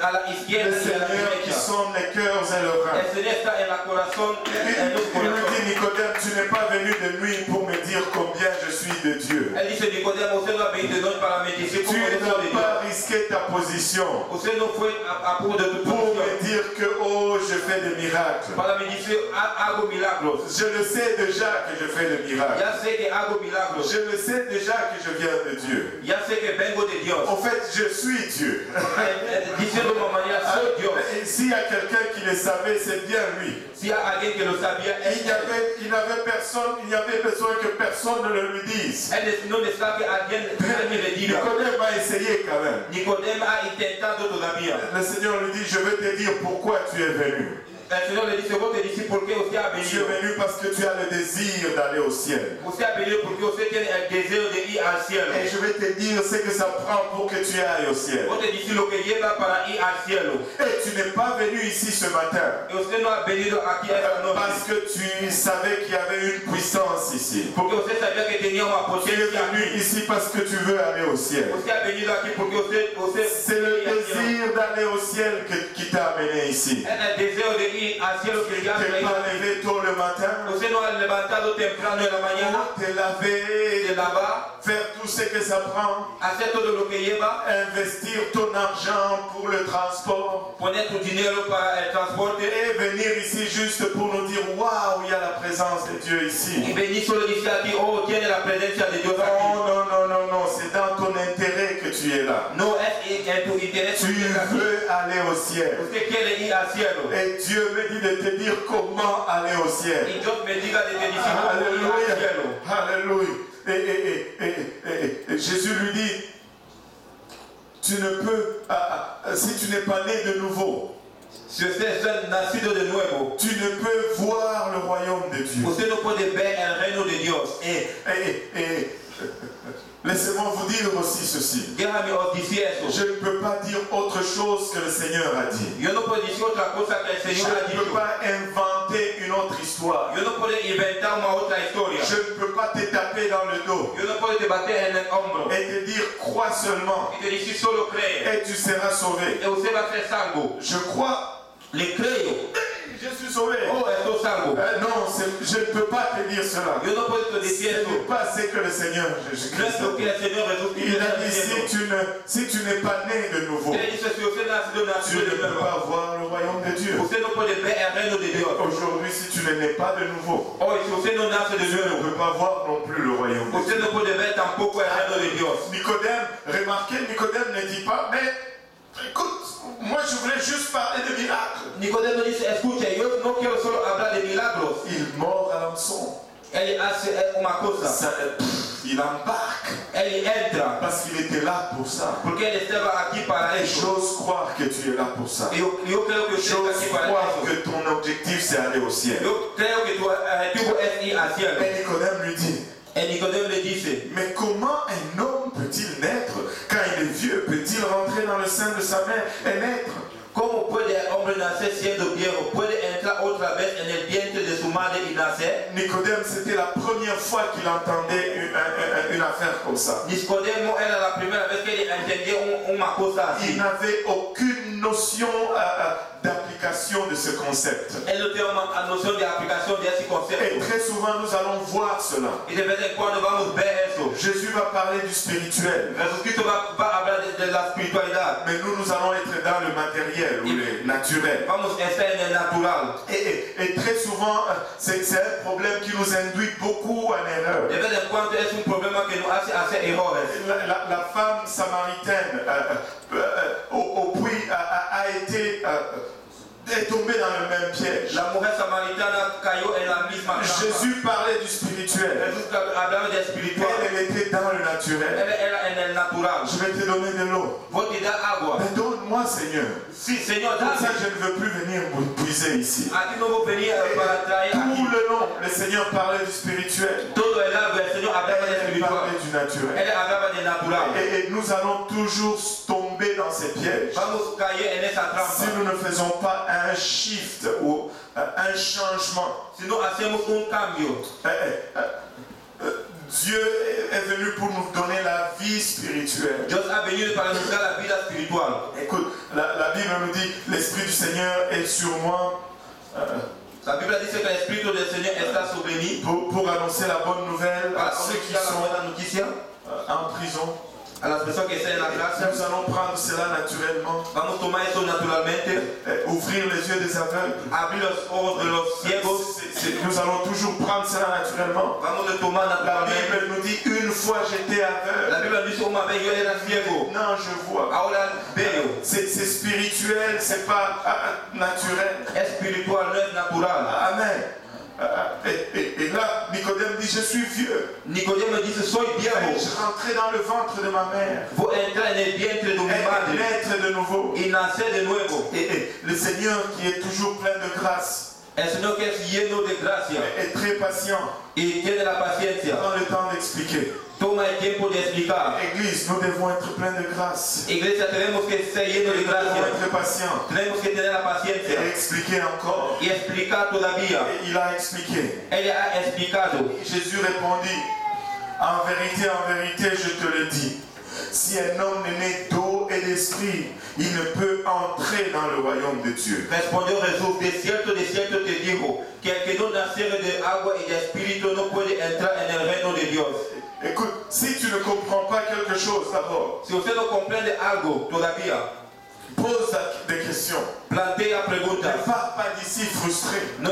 a la izquierda Le y a la Seigneur qui derecha. sonde les cœurs et le rein. El Señor está en la corazón, en los Il lui corazones. dit, Nicodème, tu n'es pas venu de nuit pour me dire combien je suis de Dieu. Él dice, Nicodemo, usted no ha venido de noche para me decir Tu cómo yo soy de n'as Dios. pas risqué ta position Usted no fue a puro de tu pour posición me dire que, oh, je fais des miracles. para me decir, hago milagros. Je le sais déjà que je fais des miracles. Ya sé que hago milagros. Je le sais déjà que je viens de Dieu. Ya sé que vengo de Dios. En fait, je suis Dieu. Diciendo de una manera, soy Dios. Et s'il y a quelqu'un qui le savait, c'est bien lui. Si hay alguien que lo sabía, Il n'avait personne, il n'y avait besoin que personne ne le lui dise. él no necesitaba que alguien le diga. Nicodème a essayé quand même. Nicodemo ha intentado todavía. Le Seigneur lui dit, je vais te dire pourquoi tu es venu. El Señor le dice, vos te dices por qué usted ha Tu es venido. venu parce que tu as le désir d'aller au ciel. Usted ha venido porque usted tiene el deseo de ir al cielo. Et je vais te dire ce que ça prend pour que tu ailles au ciel. Vos te dices lo que lleva para ir al cielo. Et tu n'es pas venu ici ce matin Y usted no ha venido aquí esta noche. parce que tu savais qu'il y avait une puissance ici. Porque usted sabía que tenía una Tu es potencia venu aquí. ici parce que tu veux aller au ciel. Usted ha venido aquí porque usted C'est le désir d'aller au ciel qui t'a amené ici. es el deseo de ir al cielo que Tu ya ha t'es traído. pas levé tôt le matin, Usted no ha levantado temprano en la mañana, te laver, de lavar, faire tout ce que ça prend, hacer todo lo que lleva, investir ton argent pour le transport poner tu dinero para el transporte et venir ici juste pour nous dire waouh, il y a la présence de Dieu y ici. venir solo decir aquí, oh, tiene la presencia de Dios Non, aquí. non, non, non, non, c'est dans ton intérêt que tu es là. No es en tu interés. Tu veux aller au ciel. Usted quiere ir al cielo. Et Dieu me dit de te dire comment aller au ciel. Y Dios me diga de te decir cómo ir al cielo. Alléluia. Et Jésus lui dit, tu ne peux, si tu n'es pas né de nouveau, Si usted es nacido de nuevo, tu ne peux voir le royaume de Dieu. usted no puede ver el reino de Dios. Laissez-moi vous dire aussi ceci. Déjame os decir eso. Je ne peux pas dire autre chose que le Seigneur a dit. Yo no puedo decir otra cosa que el Je Señor ha ne peux dicho. pas inventer une autre histoire. Yo no puedo inventar una otra historia. Je ne peux pas te taper dans le dos Yo no puedo te bater en el hombro et te dire crois seulement y te decir solo cree et tu seras sauvé. y usted va a ser salvo. Je crois, Le creo. je suis sauvé. Oh, estoy salvo. Non, je ne peux pas te dire cela. Yo no puedo te Ce decir n'est eso. pas ce que le Seigneur No es Jésus-Christ lo que a el Señor Jesús dit. Il a dit dice. si tu n'es pas né de nouveau, Él dice, si usted nacido tu ne de peux nuevo, pas voir le royaume de Dieu. usted no puede ver el reino de Dios. Aujourd'hui, si tu ne nais pas de nouveau, Hoy, si usted no nace de tu ne nuevo, peux pas voir non plus le royaume de usted Dieu. no puede ver tampoco el reino de Dios. Nicodème, remarquez, Nicodème ne dit pas, mais écoute, moi je voulais juste parler de miracles. Nicodemo dice, escucha, yo no quiero solo hablar de milagros. Il mord à l'hameçon. Él hace una cosa. Il embarque Él entra. parce qu'il était là pour ça. Porque él estaba aquí para Et eso. j'ose croire que tu es là pour ça. Yo creo que usted está J'ose aquí para croire eso. que ton objectif c'est aller au ciel. Yo creo que tu objetivo es ir al cielo. Et Nicodème lui dit, Et Nicodemo le dice, mais comment un homme peut-il naître? Quand il est vieux, peut-il rentrer dans le sein de sa mère et naître? ¿cómo puede el hombre nacer siendo viejo? ¿Puede entrar otra vez en el vientre de su madre y nacer? Nicodème, c'était la première fois qu'il entendait une affaire comme ça. Nicodemo era la primera vez que él entendía una cosa así. Il n'avait aucune notion d'application de ce concept. Él no tiene una noción de aplicación de ese Et concepto. très souvent, nous allons voir cela. Y de vez en cuando vamos a ver eso. Jésus va parler du spirituel, Jesucristo va a hablar de la espiritualidad. mais nous allons être dans le matériel ou le naturel. Vamos a estar en el natural. Et très souvent, c'est un problème qui nous induit beaucoup en erreur. De vez en cuando es un problema que nos hace hacer errores. La femme samaritaine au puits est tombée dans le même piège. La mujer samaritana cayó en la misma trampa. Jésus parlait du spirituel. Jesús hablaba de espiritual. Elle était dans le naturel. Él era en el natural. Je vais te donner de l'eau. Vos te da agua. Mais donne-moi, Seigneur. Sí, Señor, Comme ça, dame. je ne veux plus venir puiser ici. Aquí no voy a venir para traer Tout aquí. le long, le Seigneur parlait du spirituel. Todo el agua, el Señor hablaba de Elle espiritual. parlait du naturel. Él hablaba de natural. Et nous allons toujours tomber dans ces pièges Vamos a caer en esa si trampa. nous ne faisons pas un shift ou un changement. Si no hacemos un cambio. Dieu est venu pour nous donner la vie spirituelle. Dios ha venido para nos dar la vida espiritual. Écoute, la Bible nous dit, l'Esprit du Seigneur est sur moi La Biblia dice que el Espíritu del Señor está sobre mí pour annoncer la bonne nouvelle à para ceux qui anunciar la sont buena noticia en prison. A las personas que están en la gracia, Nous allons prendre cela naturellement. vamos a tomar eso naturalmente, Ouvrir les yeux des aveugles. abrir los ojos de los ciegos, Nous allons toujours prendre cela naturellement. vamos a tomar La naturalmente. Bible nous dit une fois j'étais aveugle. La Biblia dice, una vez yo era ciego, Non, je vois. ahora veo. C'est spirituel, c'est pas naturel. Espiritual, no es natural. Amen. Et là, Nicodème dit, je suis vieux. Nicodemo dice, soy viejo, Je rentrais dans le ventre de ma mère. voy a entrar en el vientre de mi Et madre naître de nouveau. y nacer de nuevo. Et le Seigneur qui est toujours plein de grâce El Señor que es lleno de gracia est très patient. y tiene la paciencia, Prends le temps d'expliquer. toma el tiempo de explicar. Église, nous devons être pleins de grâce. Iglesia, tenemos que ser llenos de Nous devons gracia, être patients. tenemos que tener la paciencia Et expliquer encore. y explicar todavía. Et il a expliqué. Ella ha explicado. Jésus répondit, en vérité, je te le dis, si un homme n'est né d'eau et d'esprit, il ne peut entrer dans le royaume de Dieu. Respondió Jesús, de cierto te digo, que el que no naciere de agua y de espíritu no puede entrar en el reino de Dios. Écoute, si tu ne comprends pas quelque chose d'abord, Si usted no comprende algo todavía, pose des questions. plantea Ne preguntas. pars pas d'ici frustré. No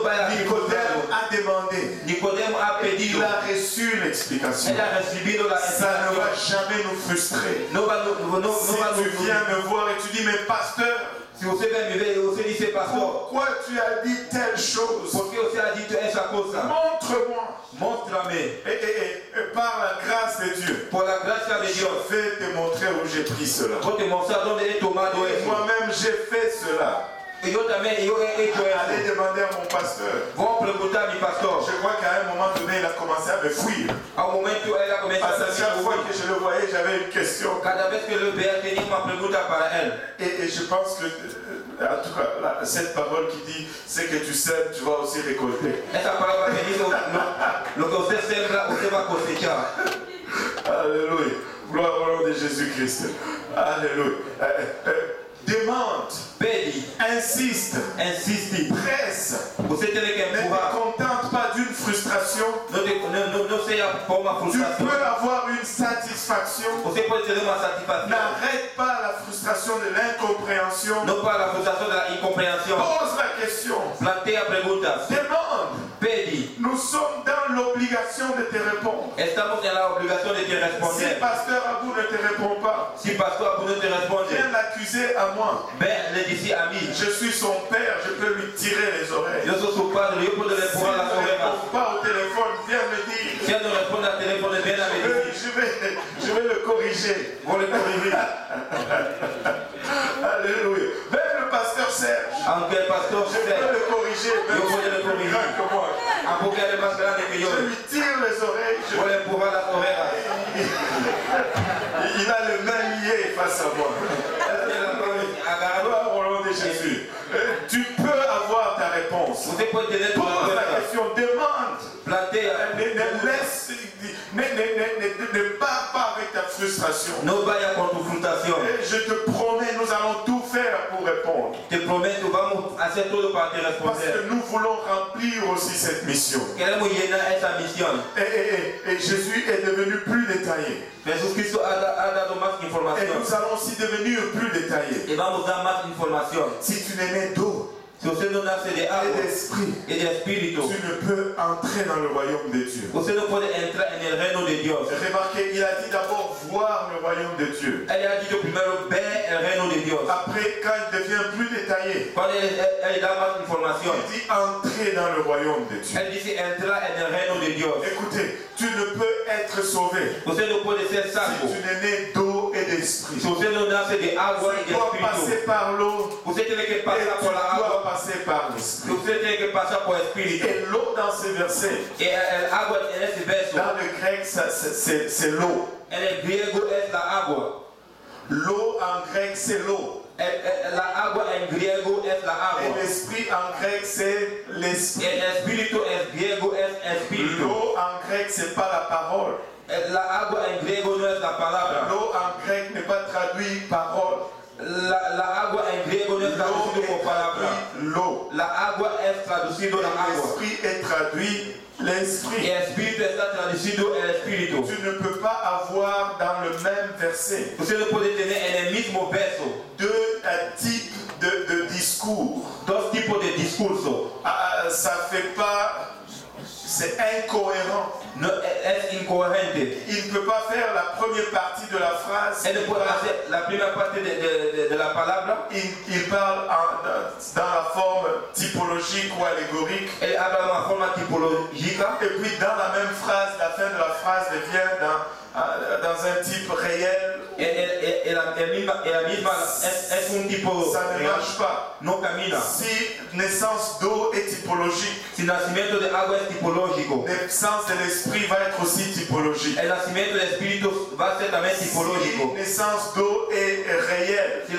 vaya Nicodème a a demandé. Nicodemo ha pedido. Il a reçu l'explication. Él ha recibido la Ça ne va explicación. jamais nous frustrer. No va Si tu viens me voir et tu dis, mais pasteur, Si usted ve mi video, usted dice, pastor, pourquoi tu as dit telle chose? ¿por qué usted ha dicho esa cosa? Montre-moi. Móstrame. Et par la grâce de Dieu, Por la gracia de je Dios, vais te montrer où j'ai pris cela. voy a te mostrar dónde he tomado Et eso. moi-même, j'ai fait cela. Y yo también, yo he hecho Allez eso. demander à mon pasteur. Voy a preguntar a mi pastor. Je crois qu'à un moment donné, il a commencé à me fuir. A un momento él ha comenzado Parce a que chaque fois decir, que je le voyais, j'avais une question. cada vez que lo vea tenía una pregunta para él. Et je pense que, en tout cas, cette parole qui dit, c'est que tu sèmes, tu vas aussi récolter. Esa palabra que dice, lo que usted siembra, usted va a cosechar. Alléluia. Gloire au nom de Jésus-Christ. Alléluia. Demande, Pedi, insiste, insiste. presse. Usted tiene que Ne te empujar. contente pas d'une frustration. No sea por una Tu frustración. peux avoir une satisfaction. Usted puede tener una satisfacción. N'arrête pas la frustration de l'incompréhension. No para la frustración de la incomprensión. Pose la question. Plantea preguntas. Demande. Pedi. Nous sommes dans l'obligation de te répondre. Estamos en la obligación de te Si responder. pasteur Abou ne te répond pas, Si pastor Abou no te responde, viens l'accuser à moi. ven, le dice a mí. Je suis son père, je peux lui tirer les oreilles. Yo soy su padre, yo puedo S'il empujar las ne orejas. répond pas au téléphone, viens me dire. Si él no responde al teléfono, ven a me decir. Je vais le corriger. Voy a corregir. Alléluia. Même le pasteur Serge, Aunque el pastor je peux sea le corriger, même Yo s'il voy a est le plus corriger. grand que moi. aunque él es más grande que yo, Je lui tire les oreilles. voy a empujar las orejas. Il a le main lié face à moi. Él tiene las manos agarradas. Gloire au nom de Jésus. Tu peux avoir ta réponse. Usted puede tener tu Pose la respuesta. question, demande. Plantea. Ne pars pas avec ta frustration. No vaya con tu frustración. Et je te promets, nous allons tout faire pour répondre. Te prometo, vamos a hacer todo para te Parce responder. que nous voulons remplir aussi cette mission. Queremos llenar esa misión. Et Jésus est devenu plus détaillé. Jesucristo ha dado más Et información. nous allons aussi devenir plus détaillés. Y vamos a dar más información. Si tu n'es né d'eau Si usted no nace de et agua d'esprit, y de espíritu, tu ne peux entrer dans le royaume de Dieu. usted no puede entrar en el reino de Dios. Remarquez, il a dit d'abord voir le royaume de Dieu. Él ha dicho primero ver el reino de Dios. Après, quand il devient plus détaillé, Cuando él da más información, il dit entrer dans le royaume de Dieu. él dice entrar en el reino de Dios. Écoutez, tu ne peux être sauvé Usted no puede ser si salvo tu n'es né d'eau et d'esprit. si usted no nace de agua y Tu de dois passer espíritu. par l'eau Usted tiene que et tu pasar por la dois agua. passer par l'esprit. Usted tiene que pasar por espíritu. Et l'eau dans ces versets, Y el agua en ese verso, dans le grec, c'est l'eau. en el griego es la agua. L'eau en grec, c'est l'eau. La agua en griego es la Et agua. l'esprit en grec, c'est Y l'esprit. el espíritu en griego es espíritu. L'eau en grec, c'est pas la parole. La agua en griego no es la palabra. L'eau en grec n'est pas traduit parole. La agua en griego no es traducido por palabra. L'eau. La agua es traducido en agua. L'esprit est traduit l'esprit. Y el espíritu está traducido el espíritu. Tu ne peux pas avoir dans le même verset Usted no puede tener en el mismo verso deux types de discours. dos tipos de discurso. Ça fait pas... C'est incohérent. No, es incoherente. Il ne peut pas faire la première partie de la phrase. Él no puede hacer la primera parte de la palabra. Il parle dans la forme typologique ou allégorique. Él habla de una forma tipológica. Et puis dans la même phrase, la fin de la phrase devient dans un type réel. La misma es un tipo Ça ne real. marche pas. No camina. Si naissance d'eau est typologique, Si nacimiento de agua es tipológico, naissance de l'esprit va être aussi typologique. el nacimiento del espíritu va a ser también Si tipológico. naissance d'eau est réelle, Si el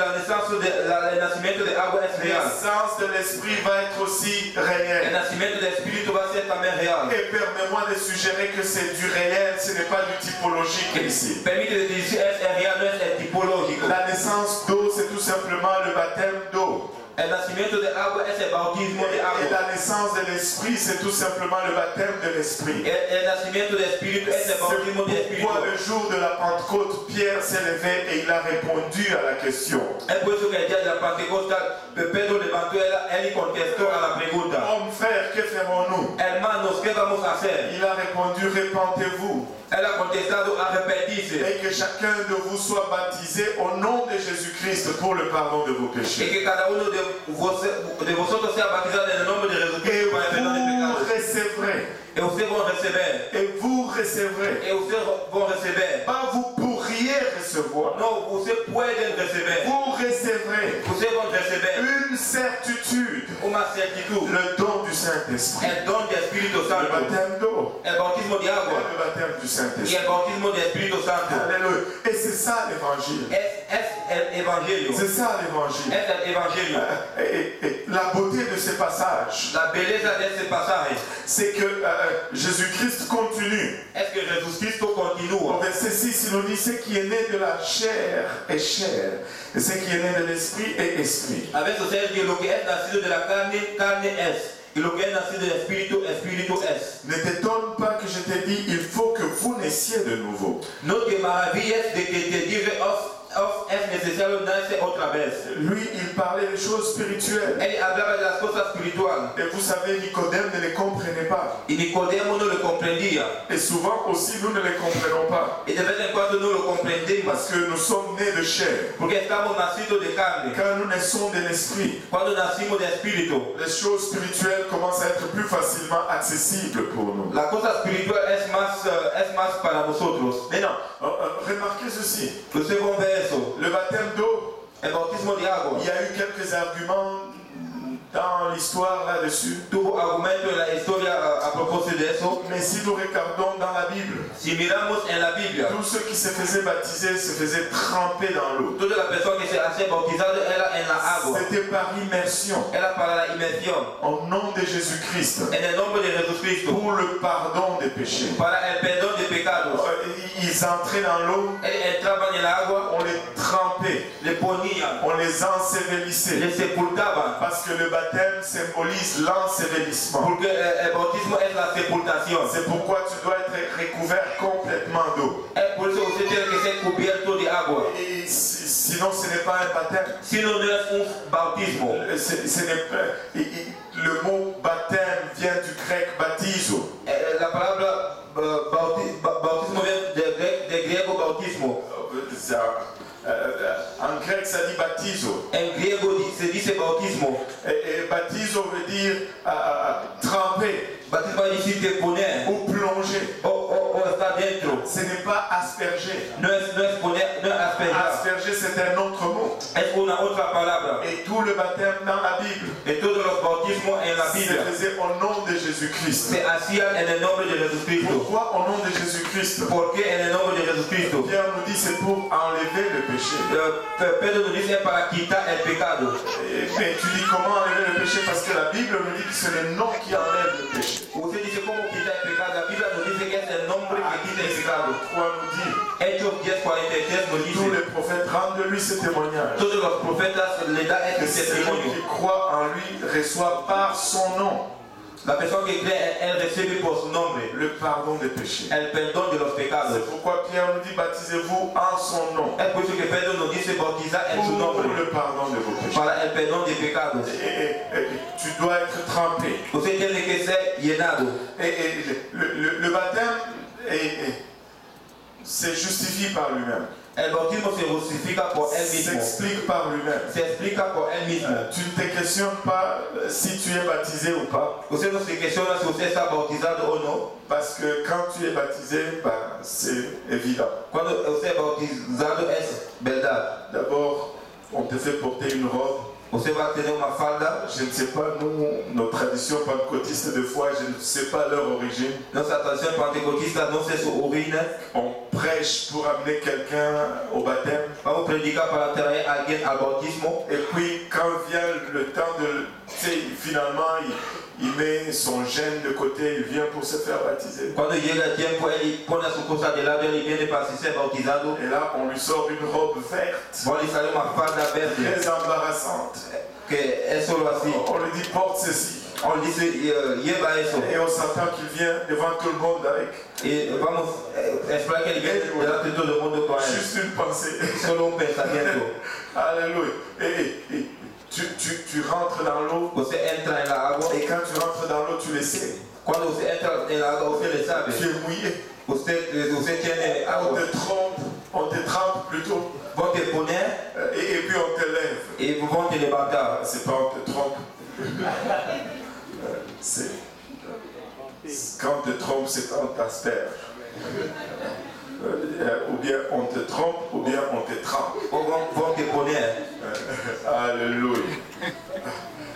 nacimiento de agua es real, naissance de l'esprit va être aussi el réelle. nacimiento del espíritu va a ser también real. Et permets-moi de suggérer que c'est du réel, ce n'est pas du typologique ici. Permite decir es el real, no es el tipológico. La naissance d'eau, c'est tout simplement le baptême d'eau. El nacimiento de agua es el bautismo de Et agua. la naissance de l'esprit, c'est tout simplement le baptême de l'esprit. El nacimiento del espíritu es el bautismo del C'est espíritu. pourquoi le jour de la Pentecôte, Pierre s'est levé et il a répondu à la question. Es por eso que el día de la Pentecostal, Pedro levantó él y contestó a la pregunta. Homme, frère, que ferons-nous? Hermanos, ¿qué vamos a hacer? Il a répondu, repentez-vous Él ha contestado, arrepentirse. et que chacun de vous soit baptisé au nom de Jésus-Christ pour le pardon de vos Y péchés. que cada uno de vosotros sea bautizado en el nombre de Et Jesucristo para el perdón de vous pecados. recevrez. Y ustedes van a recibir. Et vous recevrez. Y ustedes van a recibir. Pas vous pourriez recevoir. No, ustedes pueden recibir. Vous recevrez Ustedes van a recibir une certitude, una certitud. le don du Saint-Esprit, El don del Espíritu le Santo. baptême d'eau, El bautismo de et agua. le baptême du Y Saint-Esprit. el bautismo del Espíritu Santo. Alléluia. Et c'est ça l'évangile. Es el evangelio. C'est ça l'évangile. Es el evangelio. Et la beauté de ces passages, La belleza de este pasaje c'est que Jésus-Christ continue. es que Jesucristo Au continúa. verset 6, il nous dit ce qui est né de la chair est chair, et ce qui est né de l'esprit est esprit. A veces es que lo que es nacido de la carne, carne es. Y lo que es nacido del espíritu, espíritu es. Ne t'étonne pas que je t'ai dit, il faut que vous naissiez de nouveau. No te maravilles de que te diga, es necesario nacer otra vez. Lui, il parlait des choses spirituelles. Él hablaba de las cosas espirituales. Et vous savez, Nicodème ne les comprenait pas. Y Nicodemo no lo comprendía. Et souvent aussi, nous ne les comprenons pas. Y de vez en cuando no lo comprendimos. Parce que nous sommes nés de chair. Porque estamos nacidos de carne. Quand nous naissons de l'esprit, Cuando nacimos de espíritu, les choses spirituelles commencent à être plus facilement accessibles pour nous. la cosa espiritual es más para nosotros. Maintenant, remarquez ceci. Lo segundo es eso. Le baptême d'eau, El bautismo de agua. il y a eu quelques arguments dans l'histoire là-dessus. Tuvo argumento en la historia a propósito de eso. Mais si nous regardons dans la Bible, Si miramos en la Biblia, tous ceux qui se faisaient baptiser se faisaient tremper dans l'eau. toda la persona que se hacía bautizada era en la agua. C'était par immersion, Era para la inmersión. au nom de Jésus-Christ, En el nombre de Jesucristo. pour le pardon des péchés. Para el perdón de pecados. Ils entraient dans l'eau, Ellos entraban en el agua, on les trempait, le ponían, on les ensevelissait. le sepultaban. Parce que le baptême symbolise l'ensevelissement. Porque el bautismo es la sepultación. C'est pourquoi tu dois être recouvert complètement d'eau. Por eso usted tiene que ser cubierto de agua. Et sinon, ce n'est pas un baptême. Si no, no es un bautismo. Le mot baptême vient du grec baptizo. La palabra bautismo viene del griego bautismo. En grec, ça dit baptizo. En griego se dice bautismo. Et baptizo veut dire tremper Bautismo es decir poner ou plonger. o estar dentro. Ce n'est pas asperger. No es poner, no es asperger. Asperger, c'est un autre mot. Es una otra palabra. Et tout le baptême dans la Bible Y todos los bautismos en la se Biblia faisait au nom de Jésus-Christ. se hacían en el nombre de Jesucristo. Pourquoi au nom de Jésus-Christ? ¿Por qué en el nombre de Jesucristo? Pierre nous dit c'est pour enlever le péché. Pedro nos dice para quitar el pecado. Mais tu dis comment enlever le péché? Parce que la Bible nous dit que c'est le nom qui enlève le péché. Usted dice cómo quitar el pecado. La Biblia nos dice que es el nombre que quita el pecado. 3 nous dit, Hechos 10:43 nos tous dice, les prophètes rendent de lui ce témoignage. Todos los profetas le dan Que este celui testimonio. qui croit en lui reçoit par son nom La persona que cree, elle recibe por su nombre le pardon des péchés. el perdón de los pecados. C'est pourquoi Pierre nous dit baptisez-vous en son nom Es por eso que Pedro nos dice bautizar en su pour nombre le pardon de vos péchés. para el perdón de pecados. Et tu dois être trempé. Usted tiene que ser llenado. Et le baptême se justifie par lui-même. El bautismo se justifica por él mismo. S'explique par lui-même. Se explica por él mismo. Tu ne te questionnes pas si tu es baptisé ou pas. Usted no se questiona si usted está bautizado o no. Parce que quand tu es baptisé, c'est évident. Cuando usted es bautizado es verdad. D'abord, on te fait porter une robe. Usted va a tener una falda. Je ne sais pas, nous, nos traditions pentecôtistes de foi, je ne sais pas leur origine. Nuestra tradición pentecostista no sé su origen. On prêche pour amener quelqu'un au baptême. Vamos a predicar para traer a alguien al bautismo. Et puis, quand vient le temps de... Tu sais, finalement, il met son gêne de côté, il vient pour se faire baptiser. Cuando llega el tiempo, él pone su cosa de lado y viene para ser bautizado. Et là, on lui sort une robe verte, Bon, le sale una falda verde. très embarrassante. Que es solo así. On lui dit, porte ceci. On le dice, lleva eso. Et on s'attend qu'il vienne devant tout le monde avec Y vamos a esperar que él viene delante de todo el mundo con él. juste une pensée. Solo un pensamiento. Alléluia. Et tu rentres dans l'eau. Usted entra en la agua. Et quand tu rentres dans l'eau, tu le sais. Cuando usted entra en la agua, usted le sabe. Tu es mouillé. Usted tiene agua. On te trempe plutôt. Vont te poner Et puis on te lève. y vont te levantar. C'est pas on te trompe. C'est quand on te trompe, c'est quand on t'asperge. Ou bien on te trompe, ou bien on te trempe. Vont te poner. Alléluia.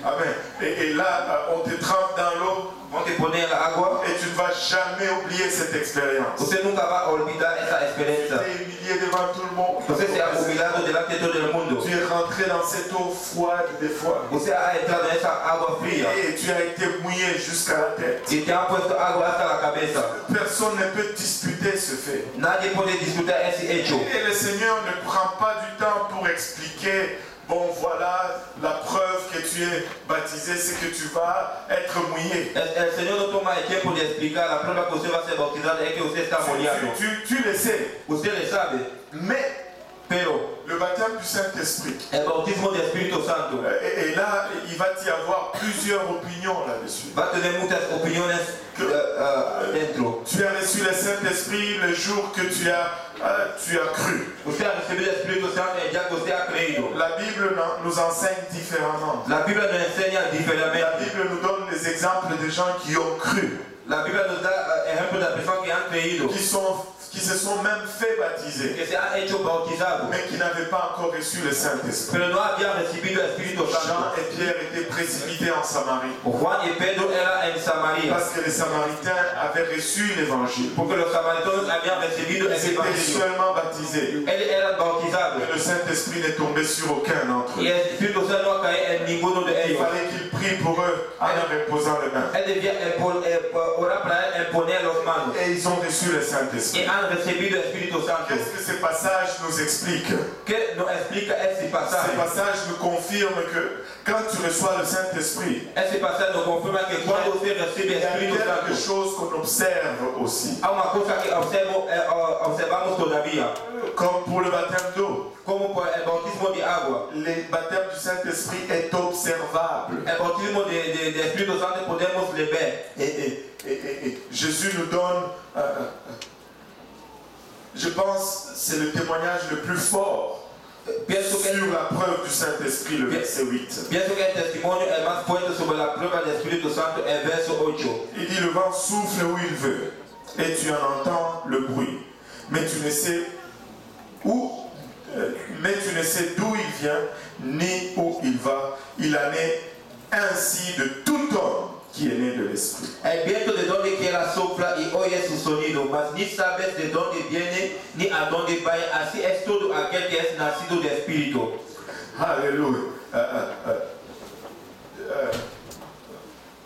Amen. Et là, on te trempe dans l'eau. Vont te poner en la agua. Et tu ne vas jamais oublier cette expérience. Usted nunca va a olvidar esa experiencia. Tu es humilié devant tout le monde. Usted se ha humillado delante de todo el mundo. Tu es rentré dans cette eau froide des fois. Usted ha entrado en esa agua fría. Et tu as été mouillé jusqu'à la tête. Y te han puesto agua hasta la cabeza. Personne ne peut disputer ce fait. Nadie puede discutir ese hecho. Et le Seigneur ne prend pas du temps pour expliquer. Bon, voilà, la preuve que tu es baptisé, c'est que tu vas être mouillé. El Señor no toma el tiempo de explicar la prueba que usted va a ser bautizado es que usted está moliado. Tu le sais. Usted le sabe. Pero le baptême du Saint-Esprit. El bautismo del Espíritu Santo. Et là, il va y avoir plusieurs opinions là-dessus. Va a tener muchas opiniones dentro. Tu as reçu le Saint-Esprit le jour que tu as cru. Usted ha recibido el Espíritu Santo el día que usted ha creído. La Bible nous enseigne différemment. La Bible nos enseña diferentemente. La Bible nous donne des exemples de gens qui ont cru. La Bible nos da ejemplos de personas que han creído. Qui se sont même fait baptiser. Que se han hecho bautizados. Mais qui n'avaient pas encore reçu le Saint-Esprit. Pero no habían recibido el Espíritu Santo. Jean et Pierre étaient précipités en Samarie. Juan y Pedro eran en Samaria. Parce que les Samaritains avaient reçu l'évangile. Porque los samaritanos habían recibido el Ils étaient evangelio. seulement baptisés. Ellos eran bautizados. Mais le Saint-Esprit n'est tombé sur aucun d'entre eux. Y el Espíritu Santo no ha caído en ninguno de Il ellos. fallait qu'ils prient pour eux en leur imposant les mains. Él debía orar para él, imponer los manos. Et ils ont reçu le Saint-Esprit. Y han recibido el Espíritu Santo. Qu'est-ce que ces passages nous expliquent? ¿Qué nos explica ese Ces pasaje? passages nous confirment que quand tu reçois le Saint-Esprit, Ese pasaje nos confirma que cuando usted recibe il el y a Espíritu quelque Santo, chose qu'on observe aussi. hay una cosa que observamos todavía, Comme pour le baptême d'eau. como por el bautismo de agua. Le baptême du Saint-Esprit est observable. El bautismo de Espíritu Santo podemos le ver. Et Jésus nous donne, je pense, c'est le témoignage le plus fort Pienso que sur la preuve du Saint-Esprit, le verset 8. Pienso que el testimonio es más fuerte sobre la prueba del Espíritu Santo, el verso 8. Il dit, le vent souffle où il veut, et tu en entends le bruit, mais tu ne sais d'où il vient, ni où il va. Il en est ainsi de tout homme qui est né de l'Esprit. El viento de donde quiera sopla y oye su sonido, mas ni sabes de dónde viene ni a dónde va. Así es todo aquel que es nacido de Espíritu. Alléluia.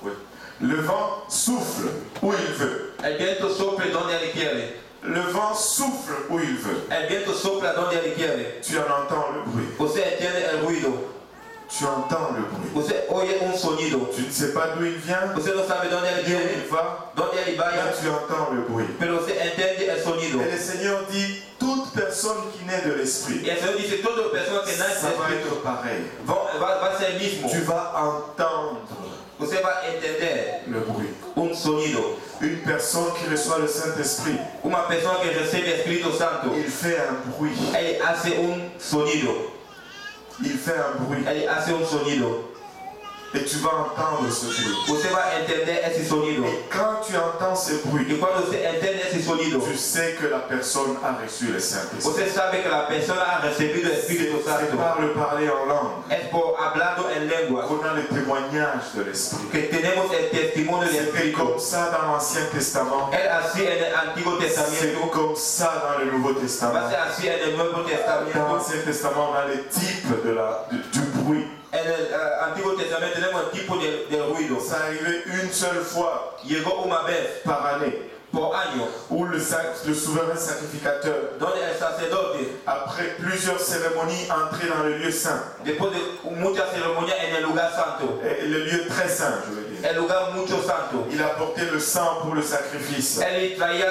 Oui. Le vent souffle où il veut. El viento sopla donde él quiere. Le vent souffle où il veut. El viento sopla donde él quiere. Tu en entends le bruit. Usted entiende el ruido. Tu entends le bruit. Usted oye un sonido. Tu ne sais pas d'où il vient, Usted no sabe dónde él ni où viene, il va, dónde él mais vaya, tu entends le bruit. pero usted entiende el sonido. Et le Seigneur dit, toute personne qui naît de l'Esprit, Y el Señor dice, toda persona que nace ça del va Espíritu être pareil. va a ser el mismo. Tu vas entendre Usted va a entender le bruit. un sonido. Une personne qui reçoit le Saint-Esprit, Una persona que recibe el Espíritu Santo, il fait un bruit. él hace un sonido. Il fait un bruit. Él hace un sonido. Et tu vas entendre ce bruit. Usted va a entender ese sonido. Et quand tu entends ce bruit, Y cuando usted entiende ese sonido, tu sais que la personne a reçu le Saint-Esprit. usted sabe que la persona ha recibido el Espíritu C'est Santo. par le parler en langue Es por hablando en lengua qu'on a le témoignage de l'Esprit. que tenemos el testimonio del C'était Espíritu. comme ça dans l'Ancien Testament. Es así en el Antiguo C'est Testamento. comme ça dans le Nouveau Va Testament. a ser así en el Nuevo Dans Testamento. l'Ancien Testament, on a les types du bruit. En el Antiguo Testamento tenemos el tipo de ruido. Ça arrivait une seule fois Llegó una vez par année por año où le souverain sacrificateur, donde el sacerdote, après plusieurs cérémonies, entrait dans le lieu saint. después de muchas ceremonias en el lugar santo, Et le lieu très saint, je veux dire. el lugar mucho santo, Il apportait le sang pour le sacrifice. él traía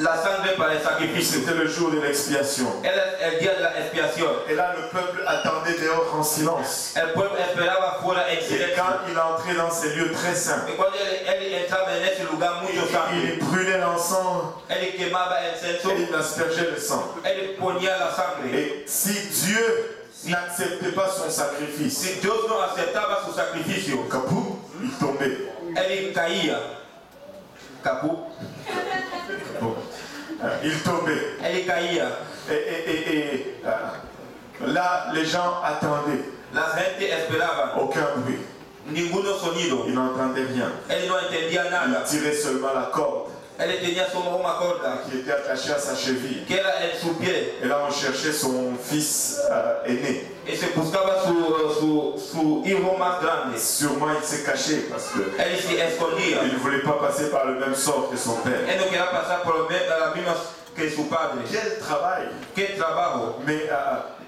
la sangre para el sacrificio. C'était le jour de l'expiation. El día de la expiación. Et là, le peuple attendait dehors en silence. El pueblo esperaba fuera en Et silencio. quand il entrait dans ces lieux très saints, Y cuando él entraba en ese lugar mucho santo, il brûlait l'encens él quemaba el censo, et il aspergeait le sang. él ponía la sangre. Et si Dieu n'acceptait pas son sacrifice, Si Dios no aceptaba su sacrificio, capou, il tombait. él caía. Capú, Bon. Il tombait. él caía. Là, les gens attendaient. La gente esperaba Aucun bruit. ninguno sonido. Ils n'entendaient rien. Él no entendía Il nada. tirait seulement la corde Él tenía solo una corda qui était attachée à sa cheville. que era en su pie. Et là, on cherchait son fils aîné. Y se buscaba su hijo más grande. Sûrement, il s'est caché parce que Él se escondía. il ne voulait pas passer par le même sort que son père. Él no quería pasar por la misma que su padre. Quel travail! Qué trabajo. Mais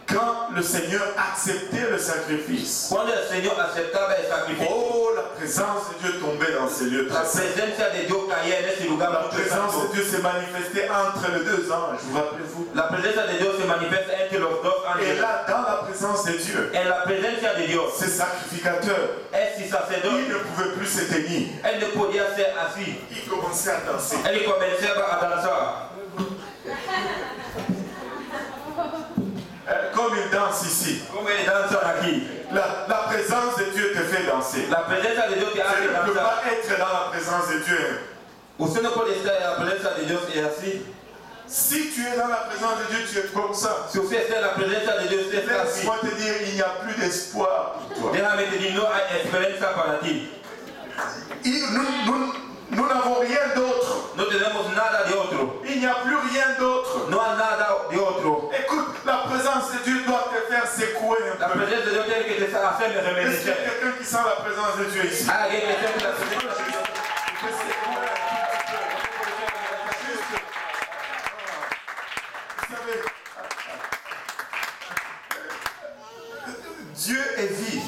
quand le Seigneur acceptait le sacrifice, Cuando el Señor aceptaba el sacrificio, oh, la présence de Dieu tombait dans ces lieux la très saints. presencia de Dios caía en ese lugar La mucho présence santo. de Dieu s'est manifestée entre les deux anges, vous rappelez-vous? La presencia de Dios se manifiesta entre los dos Et ángeles. là, dans la présence de Dieu, En la presencia de Dios, ces sacrificateurs, ese ils sacerdote, ne pouvaient plus s'éteindre. él no podía ser así. Ils commençaient à danser. Él comenzaba a danzar. Comme ils dansent ici. Como él danza aquí. La présence de Dieu te fait danser. La presencia de Dios te Tu hace ne peux danzar. pas être dans la présence de Dieu. Usted no puede estar en la presencia de Dios y así. Si tu es dans la présence de Dieu, tu es comme ça. Si usted está en la presencia de Dios, usted está así. Laisse-moi te dire, il n'y a plus d'espoir pour toi. Déjame te decir, no hay esperanza para ti. Nous n'avons rien d'autre. No tenemos nada de otro. Il n'y a plus rien d'autre. No hay nada de otro. Écoute, la présence de Dieu doit te faire secouer La un peu. presencia de Dios tiene que te hacer Est-ce qu'il y a remedecer. quelqu'un qui sent la présence de Dieu ici? Alguien que siente la presencia de Dios. Vous savez, Dieu est vie.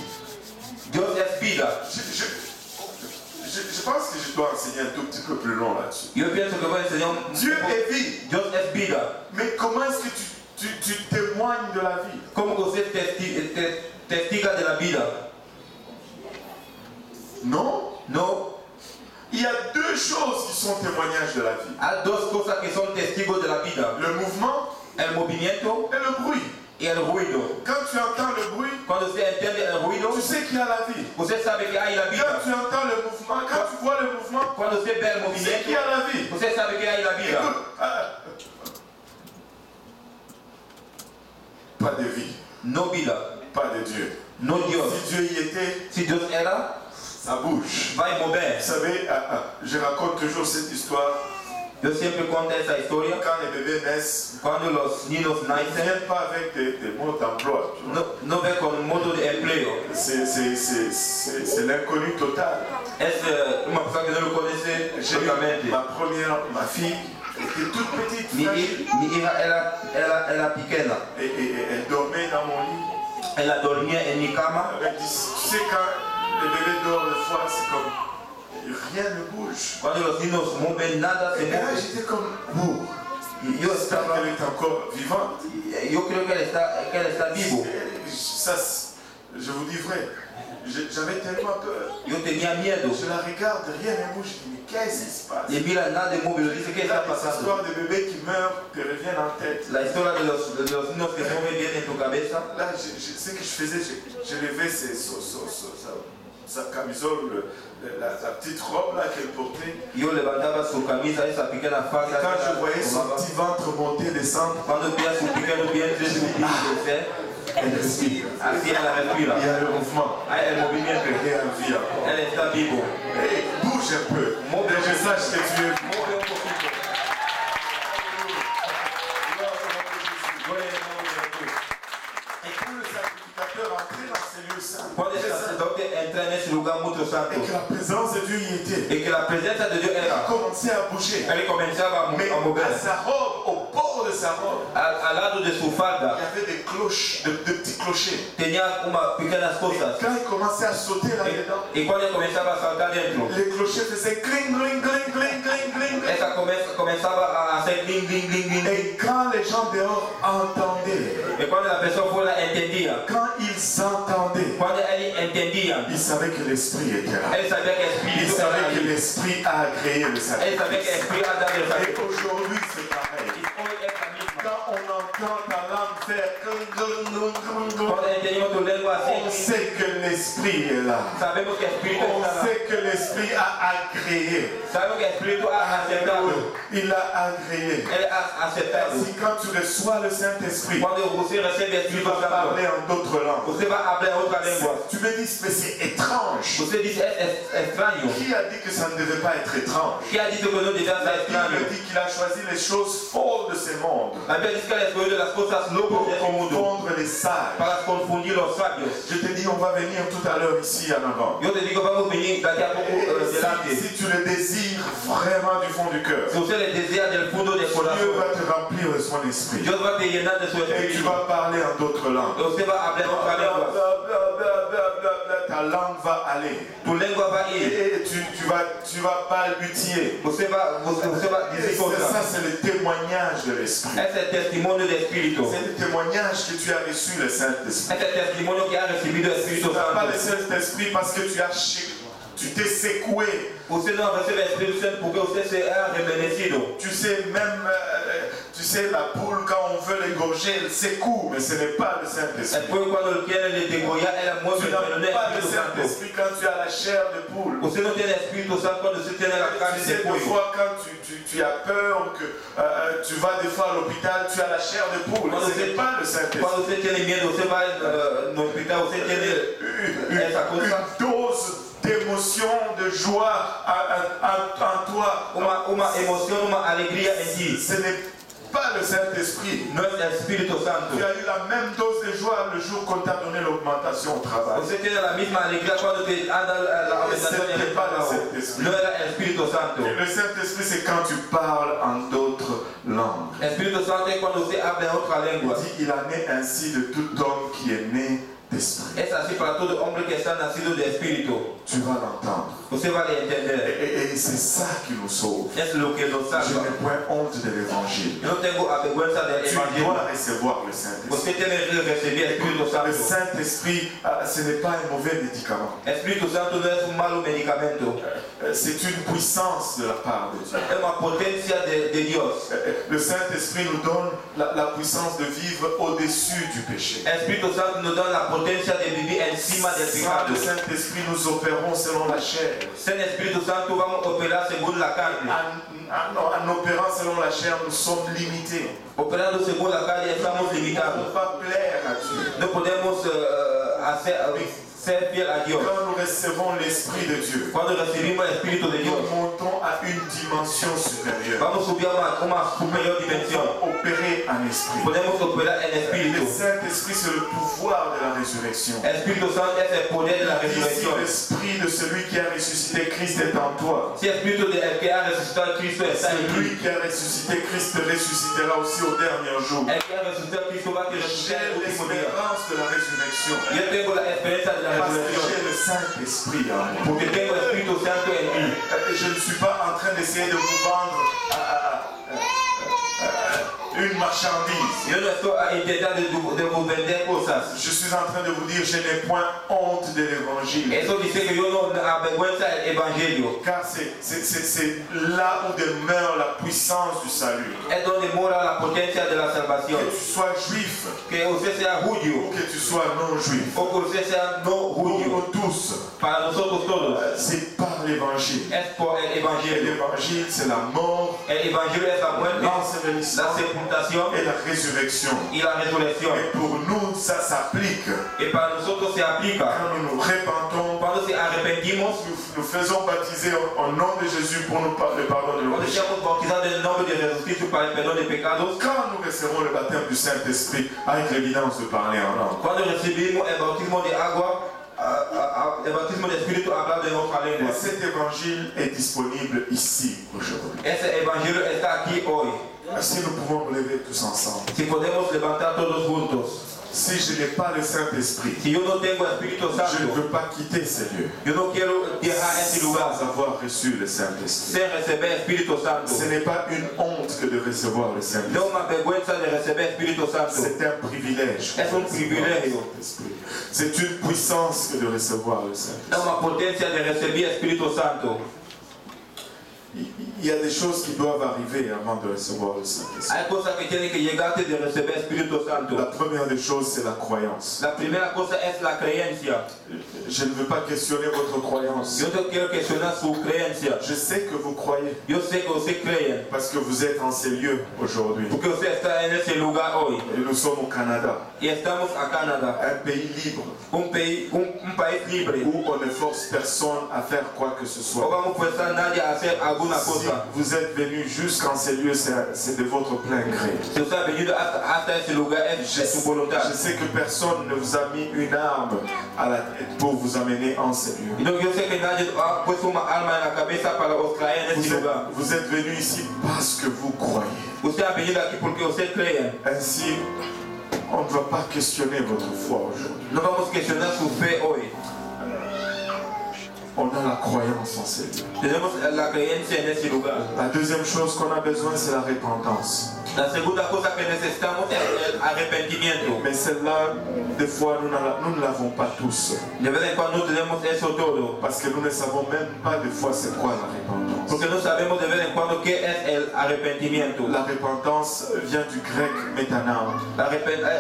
Dios es vida. Je pense que je dois enseigner un tout petit peu plus long là-dessus. Yo pienso que voy a enseñar un Dieu est vie. Dios es vida. Mais comment est-ce que tu témoignes de la vie? ¿Cómo usted testiga de la vida? Non. No. Il y a deux choses qui sont témoignages de la vie. Hay dos cosas que son testigos de la vida. Le mouvement El movimiento et le bruit. y el ruido. Quand tu entends le bruit, Cuando usted entiende el ruido, tu sais qu'il y a la vie. usted sabe que hay la Quand vida. tu entends le mouvement, quand tu vois le mouvement, Cuando usted ve el tu sais qu'il y movimiento, a la vie. usted sabe que hay la vida. Écoute, pas de vie, No vida, pas de Dieu. no Dios. Si Dieu y était, Si Dios era, ça bouge. va a mover. Vous savez, je raconte toujours cette histoire. Yo siempre cuento esa historia. Quand les bébés naissent, Cuando los niños ils ne nacen, viennent pas avec des mots d'emploi. Tu vois. no ven con modo de empleo. C'est l'inconnu total. Es una persona que no lo conoce J'ai eu totalmente. ma fille était toute petite, Mi fragile, hija era pequeña. et elle dormait dans mon lit. Ella dormía en mi cama. Elle dit, tu sais, quand le bébé dort le soir, c'est comme rien ne bouge. Cuando los niños mueven, nada se Et là, mueve. j'étais comme, wow, Yo j'espère estaba, qu'elle est encore vivante. yo creo que él está vivo. Ça, je vous dis vrai, j'avais tellement peur. Yo tenía miedo. Je la regarde, rien ne bouge. Je dis, mais qu'est-ce qui se passe? Y mira nada de móvil, dice que Là, está les pasando. histoires de bébés qui meurent te reviennent en tête. La historia de los niños que se mueven bien en tu cabeza. Là, ce que je faisais, je levais sa camisole, la petite robe là qu'elle portait. Yo levantaba su camisa, esa pequeña Et falda. quand je voyais son tomaba. petit ventre monter, descendre, Cuando veía su pequeño vientre subir, elle respire. así ella respira. Il y a le mouvement. Hay el movimiento. Et elle vit encore. Él está vivo. Hey, bouge un peu. Monte. Que je sache que tu es vivant. Mueve un poquito. Et quand le sacrificateur entrait dans ces lieux saints, Cuando el sacerdote entra en ese lugar mucho santo et que la présence de Dieu y était, y que la presencia de Dios il era, commençait à bouger. él comenzaba Mais a mover. à sa robe, au bord de sa robe, Al lado de su il falda y avait des cloches, de petits clochers. tenía unas pequeñas cosas. Quand il commençait à sauter là-dedans, Y cuando él comenzaba a saltar dentro, les clochers faisaient cling, cling, cling, cling, cling, cling, cling. esa comenzaba a hacer ding, ding, ding, ding. Et quand les gens dehors entendaient, Y cuando la persona fuera entendía, quand ils entendaient, cuando él entendía, ils savaient que l'Esprit était là. él sabía que el Ils Espíritu era savaient que ahí. l'Esprit a agréé le Él sabía que el sacrifice. Espíritu ha dado el Et sacrificio. aujourd'hui, c'est pareil. Y hoy es la misma. Quand on entend ta langue faire cling, cling, cling, cling, cling, Cuando entendimos tu lengua on así, sait que l'Esprit est là. sabemos que el Espíritu On está sait que l'Esprit a agréé. Sabemos que el Espíritu ha aceptado. Il a agréé. Él ha aceptado. Si quand tu reçois le Saint-Esprit, Cuando usted recibe el tu Espíritu vas parler Santo, en d'autres langues. usted va a hablar otra lengua. Tu me dis, mais c'est étrange. Usted dice, es extraño. Qui a dit que ça ne devait pas être étrange? ¿Quién ha dicho que no debía ser La extraño? Bible dit qu'il a choisi les choses folles de ce monde La Biblia dice que él escogió de las cosas locas pour de este mundo confondre les sages. para confundir los sabios. Je te dis, on va venir tout à l'heure ici en avant. Yo te digo, vamos a venir de aquí a poco delante. Si tu le désires vraiment du fond du cœur, Si usted le desea del fondo del Dieu corazón, va te remplir de son esprit. Dios va a te llenar de su Et tu espíritu. vas parler en d'autres langues. Y usted va a hablar otra lengua. Ta langue va aller. Tu lengua va a ir. Et tu vas balbutier. Usted va a Et decir ça, cosas. c'est le témoignage de l'esprit. Es el testimonio del Espíritu. C'est le témoignage que tu as reçu le Saint-Esprit. Es el testimonio que ha recibido el Espíritu Tu n'as pas le Santo. Saint-Esprit parce que tu t'es secoué. Usted no ha recibido el Espíritu Santo porque usted se ha revenecido. Tu sais, même, tu sais, la poule, quand on veut l'égorger, elle secoue, mais ce n'est pas le Saint-Esprit. Después cuando quieren le degollar, él mueve, Tu n'as pero no es pas el le Espíritu Santo. Saint-Esprit quand tu as la chair de poule. Usted no tiene el Espíritu Santo cuando usted tiene la carne Tu de sais, des pollo. fois, quand tu as peur, que tu vas des fois à l'hôpital, tu as la chair de poule. Cuando Ce n'est usted, pas le Saint-Esprit. cuando usted tiene miedo, usted va al hospital, usted tiene esa cosa. Une dose d'émotion, de joie en toi. Una emoción, una alegría en ti. Ce n'est pas le Saint-Esprit. No es el Espíritu Santo. Tu as eu la même dose de joie le jour qu'on t'a donné l'augmentation au travail. Usted tiene la misma alegría cuando te han dado la aumentación en el trabajo. No era el Espíritu Santo. Le Saint-Esprit, c'est quand tu parles en d'autres langues. El Espíritu Santo es cuando usted habla en otra lengua. Il dit, il en est ainsi de tout homme qui est né d'esprit. Es así para todo hombre que está nacido de Espíritu. Tu vas l'entendre. Usted va a entender. Et c'est ça qui nous sauve. Es lo que nos Je salva. n'ai point honte de l'évangile. Yo no tengo vergüenza del Tu Evangelio. dois recevoir le Saint-Esprit. Usted tiene que recibir el Espíritu Le Santo. Saint-Esprit, ce n'est pas un mauvais médicament. El Espíritu Santo no es un malo medicamento. C'est une puissance de la part de Dieu. Es una potencia de Dios. Le Saint-Esprit nous donne la puissance de vivre au-dessus du péché. El Espíritu Santo nos da la potencia de vivir encima del Sans pecado. le Saint-Esprit, nous opérons selon la chair. Sin Espíritu Santo vamos a operar según la carne. En opérant selon la chair, nous sommes limités. Operando según la carne estamos Nous ne limitados. pouvons pas plaire à Dieu. No podemos ser fiel a Dios. Quand nous recevons l'Esprit de Dieu, Cuando recibimos el Espíritu de nous Dios, montons à à une dimension supérieure. vamos subir a uma superior dimensão. Opérer en esprit. Podemos operar em Le espírito. Saint-Esprit, c'est le pouvoir de la résurrection. Espírito Santo é o poder da Si ressurreição. l'esprit de celui qui a ressuscité Christ est en toi, Se o espírito que ha ressuscitado Cristo está em celui ti, qui a ressuscité Christ te ressuscitera aussi au dernier jour. é que ha ressuscitado Cristo vai te ressuscitar J'ai no último dia. l'espérance de la résurrection. Eu tenho a experiência da Parce que ressurreição. j'ai le Saint-Esprit en moi. Porque tenho o Espírito Santo em mim. Je ne suis pas en train d'essayer de vous vendre une marchandise. Eu não estou tentando de vos vender coisas. Je suis en train de vous dire, je n'ai point honte de l'évangile. É só dizer que eu não avergüenza o Evangelho. Car c'est là où demeure la puissance du salut. É onde mora a potência da salvação. Que tu sois juif Que você seja ou judío que tu sois non juif, ou que você seja não pour judío. nous tous, Para nós todos, c'est par l'évangile. é por o Et Evangelho. l'évangile, c'est la mort, O Evangelho é a morte, l'ensevelissement a sepultação et la résurrection. e a ressurreição. Et pour nous, ça s'applique. E para nós se aplica. Quand nous nous repentons, Quando se arrependimos, nous faisons baptiser au nom de Jésus pour nous le pardon de nos quando péchés. somos bautizados em nome de Jesus Cristo para o perdão de pecados, Quand nous recevons le baptême du Saint-Esprit, avec l'évidence de parler en langue. quando recebemos o bautismo de água, o bautismo de Espírito hablado em outra Et língua. cet évangile est disponible ici aujourd'hui. Esse Evangelho está aqui hoje. Si nous pouvons nous lever tous ensemble. Se podemos levantar todos juntos. Si je n'ai pas le Saint-Esprit, Se eu não tenho o Espírito je ne Santo, veux pas quitter ces lieux eu não quero deixar esse lugar sans avoir reçu le Saint-Esprit. sem receber o Espírito Santo. Ce n'est pas une honte que de recevoir le Saint-Esprit. Não é uma vergonha de receber o Espírito Santo. C'est un privilège. É um privilégio. C'est une puissance que de recevoir le É Saint-Esprit. uma potência de receber o Espírito Santo. Il y a des choses qui doivent arriver avant de recevoir le Saint-Esprit. Há coisas que têm que chegar antes de receber o Espírito Santo. La première des choses, c'est la croyance. A primeira coisa é a crença. Je ne veux pas questionner votre croyance. Eu não quero questionar sua crença. Je sais que vous croyez Eu sei que você crê, parce que vous êtes en ces lieux aujourd'hui. porque você está nesse lugar hoje. Et nous sommes au Canada, E estamos a Canadá, un pays libre país livre. où on ne force personne à faire quoi que ce Não soit. vamos forçar nadie a fazer alguma Si coisa. vous êtes venu jusqu'en ces lieux, c'est de votre plein gré. Se você é venido até esse lugar, é de sua Je vontade. sais que personne ne vous a mis une arme à la tête pour vous amener en ces lieux. Então eu sei que nadie pôs uma arma na cabeça para os trair nesse lugar. Vous êtes venu ici parce que vous croyez. Você é venido aqui porque você crê. Ainsi, on ne va pas questionner votre foi aujourd'hui. Não vamos questionar sua fé hoje. On a la croyance en ces lieux. Temos a crença nesse lugar. La deuxième chose qu'on a besoin, c'est la repentance. A segunda coisa que necessitamos é arrependimento. Mais celle-là, des fois, nous ne l'avons pas tous. De vez em quando temos isso todo. Parce que nous ne savons même pas des fois c'est quoi la repentance. Porque não sabemos de vez em quando o que é o arrependimento. La repentance vient du grec métanao,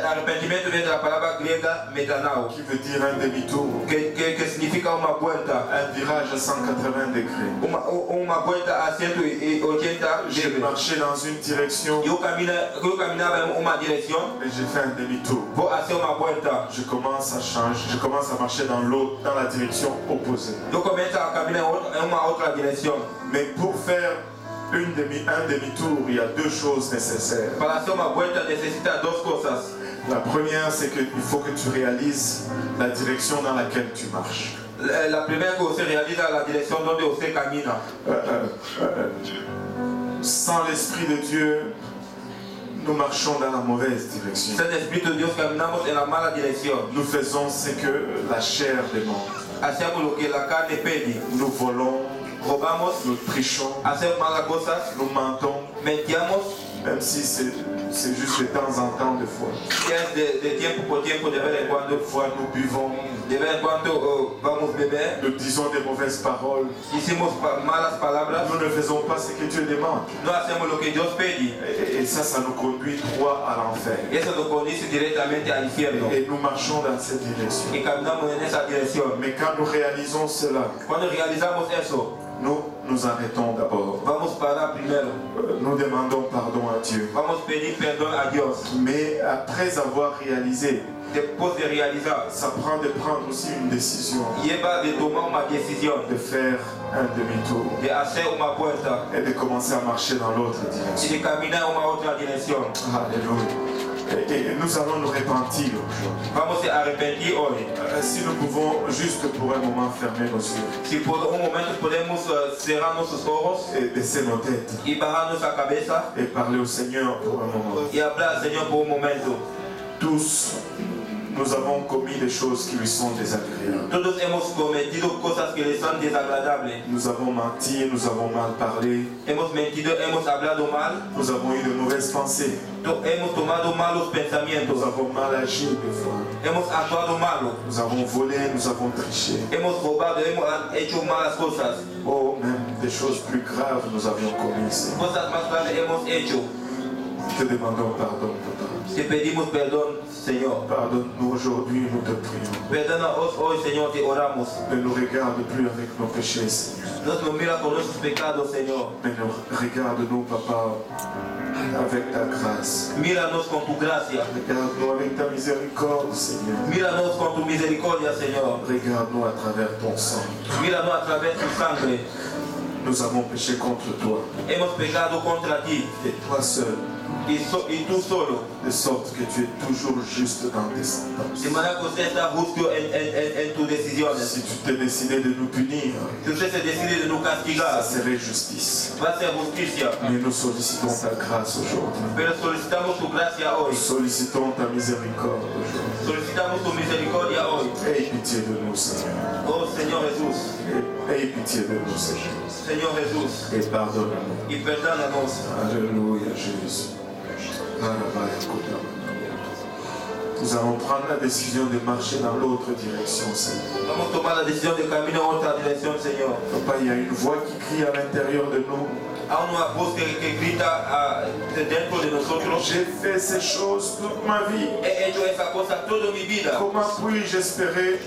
Arrependimento vem da palavra grega metanao, qui veut dire un demi-tour, que significa uma volta. un virage à 180 degrés. Uma volta a 180 J'ai degrés. marché dans une direction Eu caminhava em uma direção, et j'ai fait un demi-tour. vou a ser uma volta. Je commence à changer, je commence à marcher dans l'autre, dans la direction opposée. Eu começo a caminhar em uma outra direção. Mais pour faire un demi-tour, il y a deux choses nécessaires. Para ser uma volta necessita duas coisas. La première, c'est qu'il faut que tu réalises la direction dans laquelle tu marches. La primeira que você realiza é a direção onde você caminha. Sans l'Esprit de Dieu, nous marchons dans la mauvaise direction. Sem o Espírito de Deus caminhamos na mala direção. Nous faisons ce que la chair demande. Hacemos o que a carne pede. Nous volons, Roubamos, nous trichons, hacemos malas coisas, nous mentons, mentimos, même si c'est juste de temps en temps, des fois. que é de tempo por tempo, de vez em quando. Des fois, nous buvons, De vez em quando vamos beber, nous disons des mauvaises paroles. dizemos malas palavras, Nous ne faisons pas ce que Dieu demande. não hacemos o que Deus pede. Et ça nous conduit droit à l'enfer. Isso nos conduce diretamente ao inferno. Et nous marchons dans cette direction. E caminhamos nessa direção. Mais quand nous réalisons cela, Quando realizamos isso, Nous arrêtons d'abord. Vamos parar primero. Nous demandons pardon à Dieu. Vamos pedir perdón a Dios. Mais après avoir réalisé, Después de realizar, ça prend de prendre aussi une décision, lleva de tomar una decisión, de faire un demi-tour de hacer una vuelta et de commencer à marcher dans l'autre y direction. de caminar en una otra dirección. Alléluia. Et nous allons nous repentir aujourd'hui. Vamos a arrepentir hoy. Si nous pouvons juste pour un moment fermer nos yeux Si por un momento podemos cerrar nuestros ojos et baisser nos têtes y bajar nuestra cabeza et parler au Seigneur pour un moment. y hablar al Señor por un momento. Tous, nous avons commis des choses qui lui sont désagréables. Todos hemos cometido cosas que le son desagradables. Nous avons menti, nous avons mal parlé, Hemos mentido, hemos hablado mal, nous avons eu de mauvaises pensées, hemos tomado malos pensamientos, nous avons mal agi des fois, hemos actuado malo, nous avons volé, nous avons triché. hemos robado, hemos hecho malas cosas. Oh, même des choses plus graves nous avions commises. Cosas más graves hemos hecho. Te demandons pardon, Papa. Te pedimos perdón, Señor. Pardonne-nous aujourd'hui, nous te prions. Perdónanos hoy, Señor, te oramos. Ne nous regarde plus avec nos péchés, Seigneur. No nos mira por nuestros pecados, Señor. Mais regarde-nous, Papa, avec ta grâce. Míranos con tu gracia. Regarde-nous avec ta miséricorde, Seigneur. Míranos con tu misericordia, Señor. Regarde-nous à travers ton sang. Míranos a través de tu sangre. Nous avons péché contre toi. Hemos pecado contra ti Et toi seul. y tú solo. De sorte que tu es toujours juste dans tes sentences. De manera que usted está justo en tus decisiones. Si tu t'es décidé de nous punir, Si usted se decide de nos ça castigar, serait justice. va a ser justicia. Mais nous sollicitons ta grâce aujourd'hui. Pero solicitamos tu gracia Nous hoy. sollicitons ta miséricorde aujourd'hui. Solicitamos tu misericordia hoy. Aie pitié de nous, Seigneur. Oh Señor Jesús. Aie pitié de nous, Seigneur. Señor Jesús. Et pardonne-nous. Y perdónanos. Alléluia, Jésus. Nous allons prendre la décision de marcher dans l'autre direction, Seigneur. Vamos a tomar la decisión de caminar en otra dirección, Señor. Papa, il y a une voix qui crie à l'intérieur de nous. Hay una voz que grita dentro de nosotros. J'ai fait ces choses toute ma vie. He hecho esa cosa toda mi vida. Comment puis-je espérer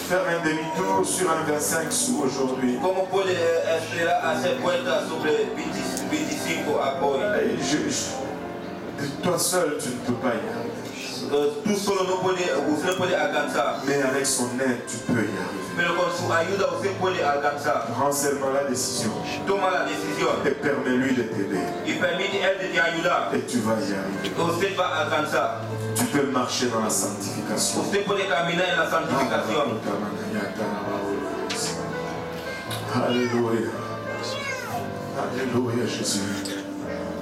faire un demi-tour sur un 25 sous aujourd'hui? ¿Cómo puede esperar hacer vueltas sobre 25 a hoy? Toi seul, tu ne peux pas y arriver. Tú solo usted no puede alcanzar. Mais avec son aide, tu peux y arriver. Pero con su ayuda usted puede alcanzar. Prends seulement la décision Toma la decisión et permets-lui de t'aider. y permite él de te ayudar. Et tu vas y arriver. Usted va a alcanzar. Tu peux marcher dans la sanctification. Usted puede caminar en la santificación. Alléluia. Alléluia, Jésus.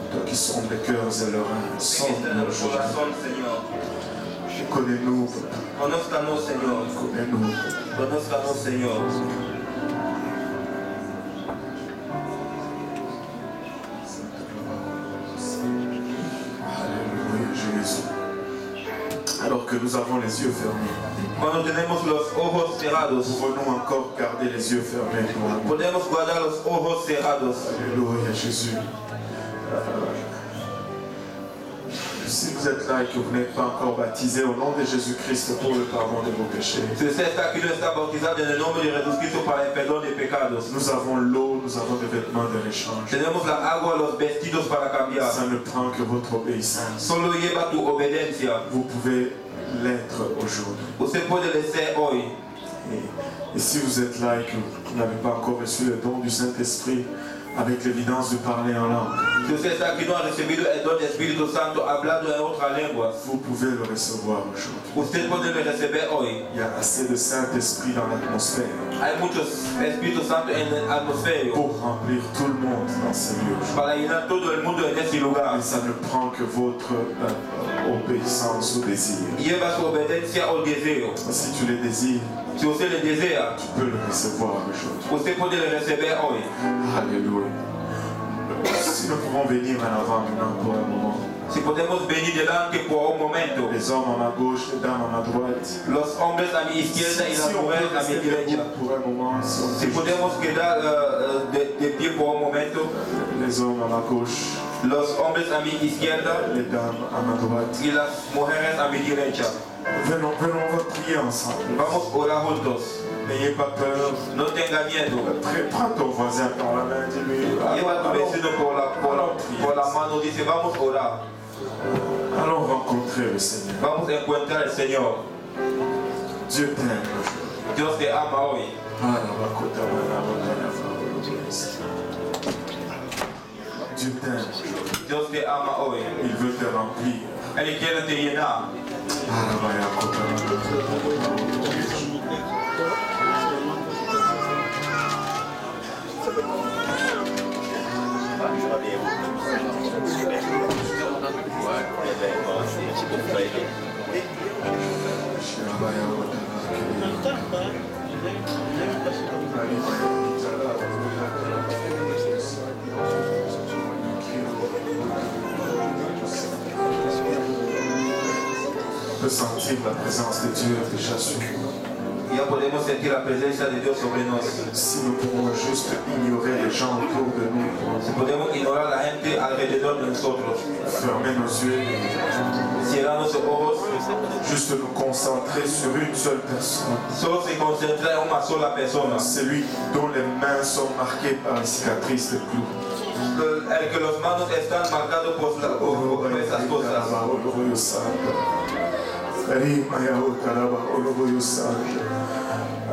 Toi qui sondes les cœurs et leurs reins, sonde-nous aujourd'hui. Corazón, Señor. Connais-nous, Papa. Conózcanos, Señor. Connais-nous. Conózcanos, Señor. Alléluia, Jésus. Alors que nous avons les yeux fermés, Cuando tenemos los ojos cerrados, pouvons-nous encore garder les yeux fermés pour un moment? podemos guardar los ojos cerrados. Alléluia, Jésus. Si vous êtes là et que vous n'êtes pas encore baptisé au nom de Jésus-Christ pour le pardon de vos péchés, Si usted está aquí no está bautizado en el nombre de Jesucristo para el perdón de pecados. nous avons l'eau, nous avons des vêtements de rechange. Tenemos la agua, los vestidos para cambiar. Ça ne prend que votre obéissance. Solo lleva tu obediencia. Vous pouvez l'être aujourd'hui. Usted puede ser hoy. Et si vous êtes là et que vous n'avez pas encore reçu le don du Saint-Esprit, avec l'évidence de parler en langue, Si usted está aquí no ha recibido el don del Espíritu Santo hablando en otra lengua, vous pouvez le recevoir aujourd'hui. usted puede le recibir hoy. Il y a assez de Saint-Esprit dans l'atmosphère Hay muchos Espíritu Santo en el atmósfero pour remplir tout le monde dans ces lieux aujourd'hui. para llenar todo el mundo en este lugar. Et ça ne prend que votre obéissance au désir. Lleva su obediencia o deseo. Si tu les désires, Si usted le desea, tu peux le recevoir aujourd'hui. usted puede le recibir hoy. Alléluia. Si nous pouvons venir en avant maintenant pour un moment. Si podemos venir delante por un momento, Les hommes à ma gauche, les dames à ma droite. los hombres a mi izquierda y Si las on mujeres peut a mi rester derecha. debout pour un moment, si on Si peut podemos quedar de pie por un momento, les hommes à ma gauche, los hombres a mi izquierda les dames à ma droite. y las mujeres a mi derecha. Venons, on va prier ensemble. Vamos a orar juntos. N'ayez pas peur. No tenga miedo. Prends ton voisin par la main, dis-lui. Lleva a tu vecino por la mano, dice, vamos a orar. Allons rencontrer le Seigneur. Vamos a encontrar al Señor. Dieu t'aime. Dios te ama hoy. Dieu t'aime. Dios te ama hoy. Il veut te remplir. Él quiere te llenar. On peut sentir la présence de Dieu déjà sur nous. Ya podemos sentir la presencia de Dios sobre nosotros. Si nous pouvons juste ignorer les gens autour de nous, Si podemos ignorar la gente alrededor de nosotros, fermer nos yeux, cierrar los ojos, juste nous concentrer sur une seule personne, solo se concentrar en una sola persona, celui dont les mains sont marquées par les cicatrices de clous. el que los manos están marcados por esas cosas.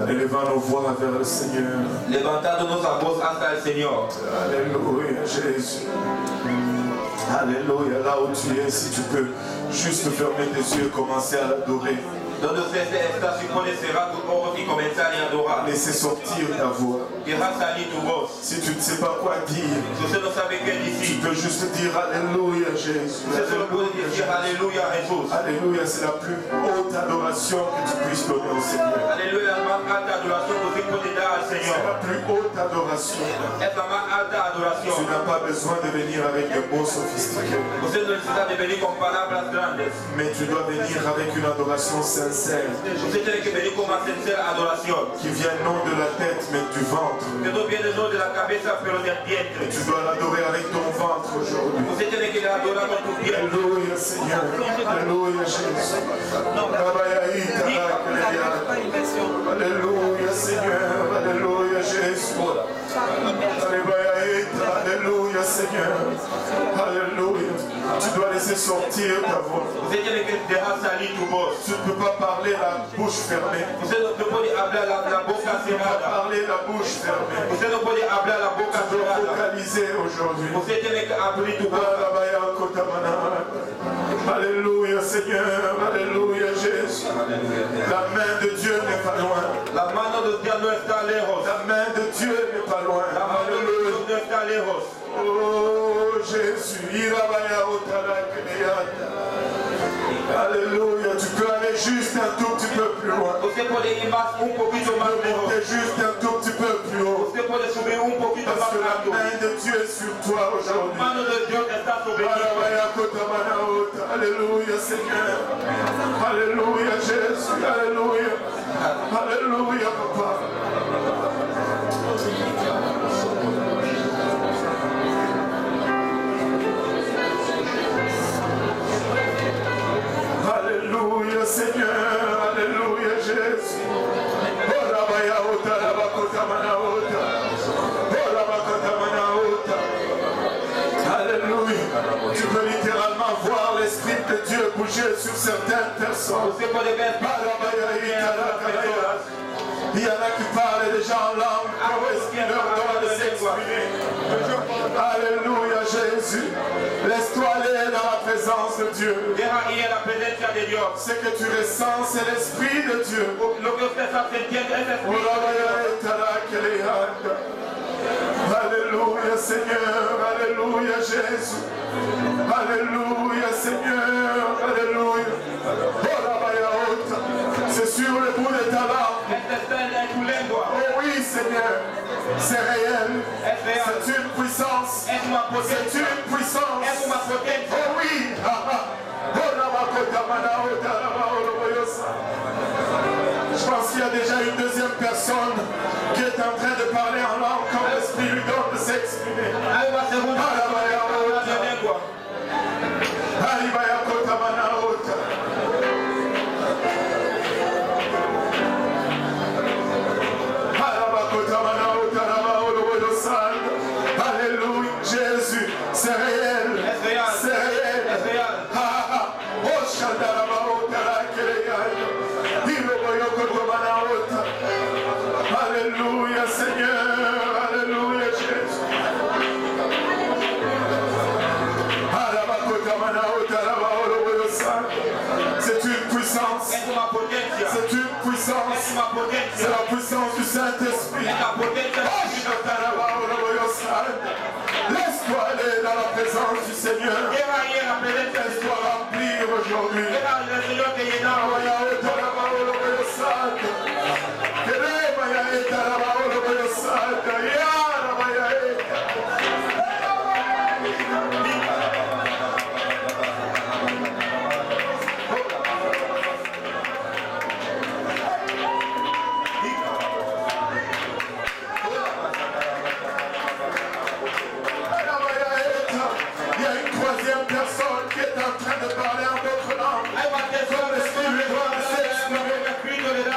En élevant nos voix vers le Seigneur. Levantando nuestra voz hasta el Señor. Alléluia, Jésus. Alléluia, là où tu es, si tu peux juste fermer tes yeux, commencer à l'adorer. Donde usted está, si puede cerrar tus ojos y comenzar a adorar. Laissez sortir ta voix. Deja salir tu voz. Si tu ne sais pas quoi dire, Si usted no sabe qué tu decir, peux juste dire Alléluia, Jésus. usted solo puede decir Aleluya Jesús. Alléluia, c'est la plus haute adoration que tu puisses donner au Seigneur. Aleluya, la más alta adoración que usted puede dar al C'est Señor. la plus haute adoration. Es la más alta Tu adoración. n'as pas besoin de venir avec des mots sophistiqués, Usted no necesita de venir con palabras grandes. mais tu dois venir avec une adoration sincère Usted tiene que venir con una sincera adoración. qui vient non de la tête mais du ventre. Que no viene no de la cabeza, pero del Et vientre. tu dois l'adorer avec ton ventre aujourd'hui. Usted tiene que adorar con tu vientre. Alléluia Seigneur, Alléluia Jésus. Alléluia Seigneur, Alléluia Jésus. Alléluia Seigneur, Alléluia. Tu dois laisser sortir ta voix. Usted tiene que dejar salir tu voz. Tu ne peux pas parler la bouche fermée. Usted no puede hablar la boca Tu ne peux pas cerrada. parler la bouche fermée. Usted no puede hablar la boca Tu dois cerrada. focaliser aujourd'hui. Usted tiene que abrir tu boca. Alléluia Seigneur, Alléluia Jésus. La main de Dieu n'est pas loin. La mano de Dios no está lejos. La main de Dieu n'est pas loin. La mano de Alléluia. Dios no está lejos. Oh Jésus, Alléluia, tu peux aller juste un tout petit peu plus loin. Usted puede ir más, un poquito Tu más peux lejos. monter juste un tout petit peu plus haut. Usted puede subir un poquito Parce más que la alto. main de Dieu est sur toi La aujourd'hui. mano de Dios está sobre ti. Alléluia Seigneur. Alléluia Jésus. Alléluia. Alléluia Papa. Alléluia Seigneur. Alléluia Jésus. Alléluia. Tu peux littéralement voir l'Esprit de Dieu bouger sur certaines personnes. Usted puede ver Il y en a qui parlent déjà en langue. Comment est-ce qu'il leur donne de s'exprimer? Alléluia Jésus. Laisse-toi aller dans la présence de Dieu. deja ir a la presencia de Dios. Ce que tu ressens, c'est l'Esprit de Dieu. Lo que usted está sintiendo es el Espíritu. Alléluia Seigneur, Alléluia Jésus. Alléluia Seigneur, Alléluia. C'est sur le bout de ta langue. Este está en tu lengua. Oh oui Seigneur, c'est réel. Es real. C'est une puissance. Es una C'est potencia. une puissance. Es una potencia. Oh oui. Je pense qu'il y a déjà une deuxième personne qui est en train de parler en langue quand l'Esprit lui donne de s'exprimer. Hay una segunda persona que está hablando en lengua. Es una potencia. C'est une puissance. Es una potencia. C'est la puissance du Saint-Esprit. Es la potencia del Espíritu Santo. Laisse-toi aller dans la présence du Seigneur. Lleva ahí en la presencia de Laisse-toi Dios. remplir aujourd'hui. Deja al Señor que llenara hoy. Il y a une troisième personne qui est en train de parler en d'autres langues. Hay más personas que están hablando en el Espíritu de Dios.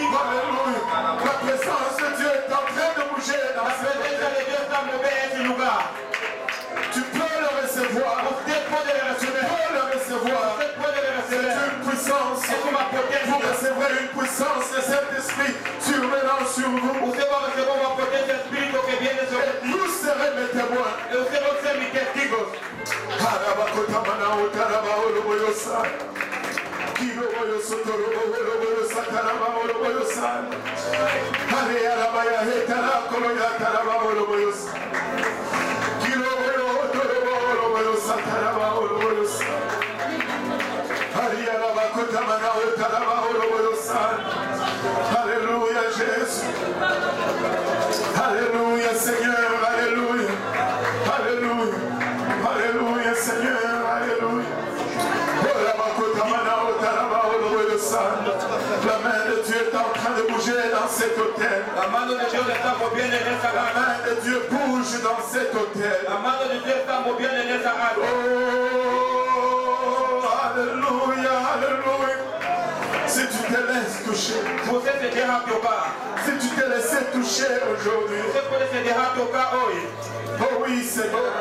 La présence de Dieu est en train de bouger dans La ce presencia de Dios está movida en ese lugar. Tu peux le recevoir. Usted puede Tu recibir. peux le recevoir. Usted puede C'est recibir. une puissance. Es una Vous potencia. recevrez une puissance de Saint-Esprit survenant sur vous. Usted va a recibir una potencia de Espíritu que viene sobre ti. Vous serez mes témoins. Y usted va a ser mi testigo. Alléluia Jésus. Alléluia Seigneur. Alléluia. Alléluia. Alléluia Seigneur. Alléluia. La main de Dieu est en train de bouger dans cet hôtel. La mano de Dios está moviendo en esa La área. main de Dieu bouge dans cet hôtel. La mano de Dios está moviendo en esa área. Oh, Alléluia, Alléluia. Si tu te laisses toucher, Usted se deja tocar. si tu te laisses toucher aujourd'hui, Usted puede se dejar tocar hoy. oh oui Seigneur.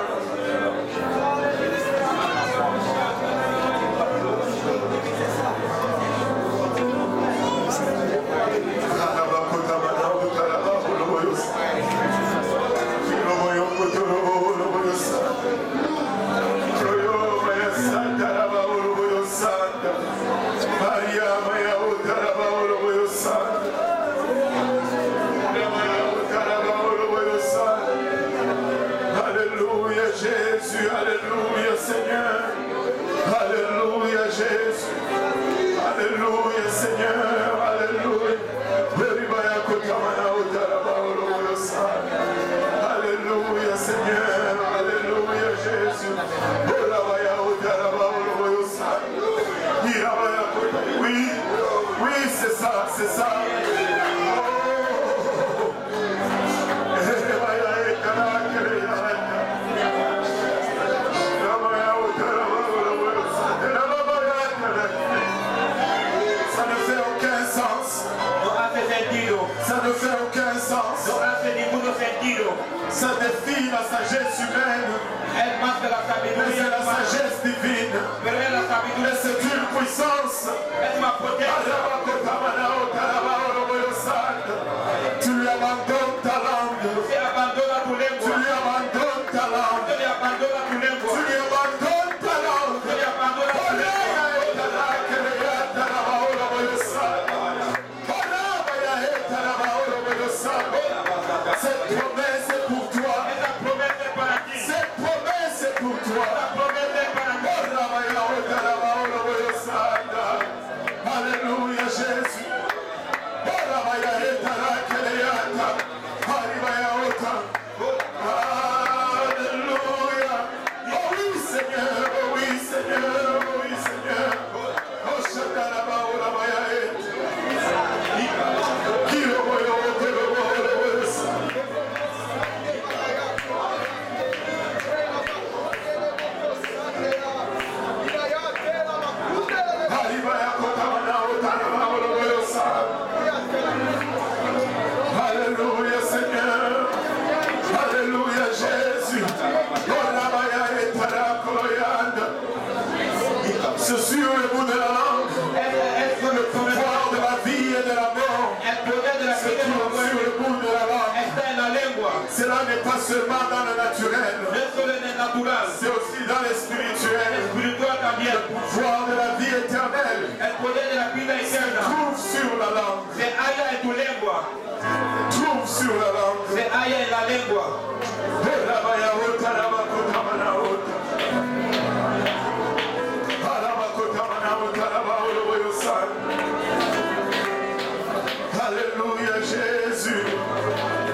Alléluia Jésus, Alléluia Seigneur, Alléluia Jésus, Alléluia Seigneur, Alléluia. Alléluia Seigneur, Alléluia Jésus. Oui, oui c'est ça, c'est ça. Ça ne fait aucun sens. No hace sentido. Ça ne fait aucun sens. No hace ninguno sentido. Ça défie la sagesse humaine, Es más que la mais sabiduría c'est la humana. sagesse divine. Pero es la Mais sabiduría. c'est une puissance. Es una potencia. Tu lui abandonnes ta langue. Usted abandona tu Tu lengua. lui abandonnes ta langue. Usted le abandona tu lengua. Tu lui abandonnes ta langue. Usted le abandona tu lengua. Cette promesse est pour toi. Esa promesa es para ti. Cette promesse est pour toi. Esa promesa es para ti. Alléluia cela n'est pas seulement dans le naturel, c'est aussi dans le spirituel. Le pouvoir de la vie éternelle se trouve sur la langue. Trouve sur la langue. Alléluia Jésus.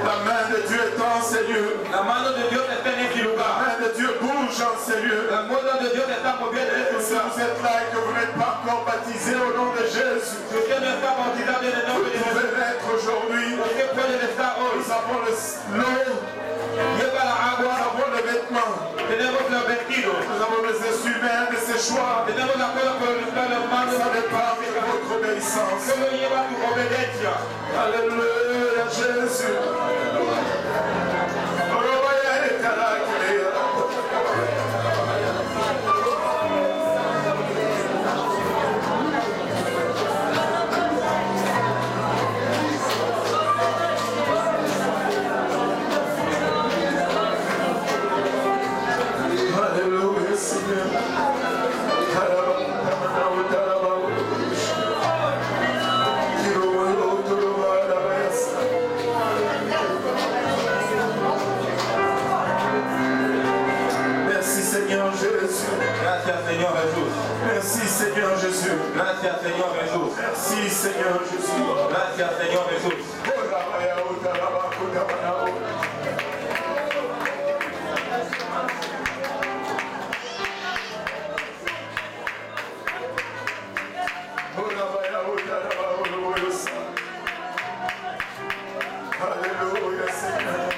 La main de Dieu est en ces lieux. La mano de Dios está en este La lugar. main de Dieu bouge en ces lieux. La mano de Dios está moviendo en este Si lugar. vous êtes là et que vous n'êtes pas encore baptisé au nom de Jésus, Si usted no está bautizado en el vous nombre de Jesús, pouvez l'être aujourd'hui. usted puede estar hoy. Nous avons l'eau, Lleva la nous agua, avons le vêtement, tenemos los vestidos, nous avons les instruments de ces choix. tenemos la cosa por los manos. Ça dépend de votre obéissance. Solo lleva tu obediencia. Alléluia Jésus. Alléluia Seigneur. Merci Seigneur Jésus. Gracias, Señor Jesús. Merci Seigneur Jésus. Gracias, Señor Jesús. Merci Seigneur Jésus. Gracias, Señor Jesús. Alléluia Seigneur.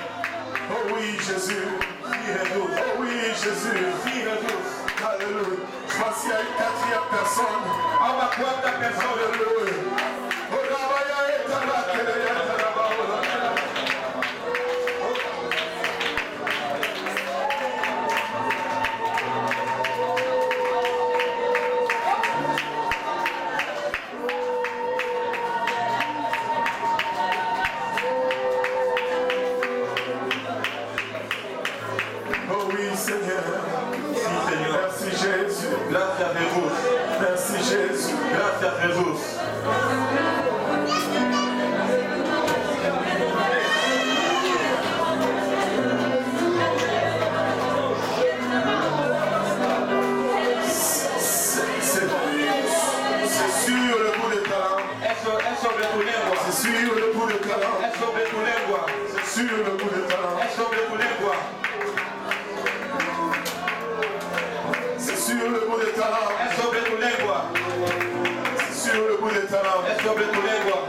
Oh oui Jésus. Oh oui Jésus. Alléluia. Je pense qu'il y a une quatrième personne. A una cuarta persona. Alléluia. Oh Rabaya etala keleya talaba ola. Oh oui Seigneur. Sí, Señor. Merci Jésus. Gracias, Jesús. Merci Jésus. Gracias, Jesús. C'est sur le bout des talents. Es sobre tu lengua. C'est sur le bout des talents. Es sobre tu lengua. C'est sur le bout des talents. Es sobre tu lengua. C'est sur le bout des talents. Es sobre tu lengua. C'est sur le bout des talents. Es sobre tu lengua.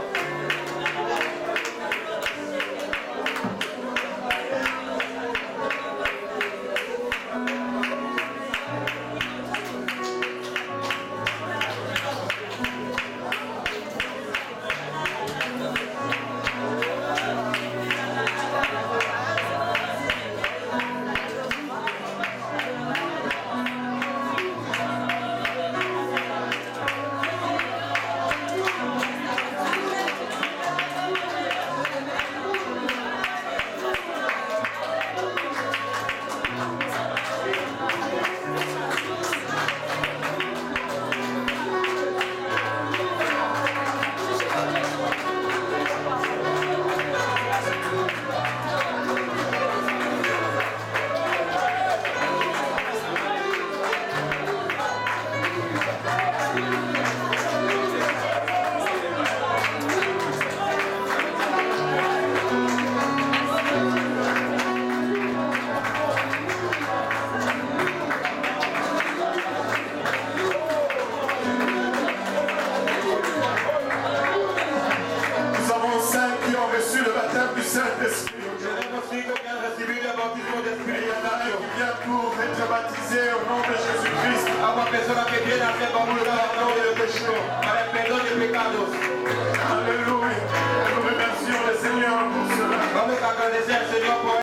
Nous avons 5 qui ont reçu le baptême du Saint-Esprit. Tenemos 5 que han recibido el bautismo de Et il y Espíritu en a un Santo. qui vient pour être baptisé au nom de Jésus-Christ. A una persona que viene a ser bautizada en el nombre de Cristo para el perdón de pecados. Alléluia. Nous remercions le Seigneur pour cela. Vamos a agradecer al Señor por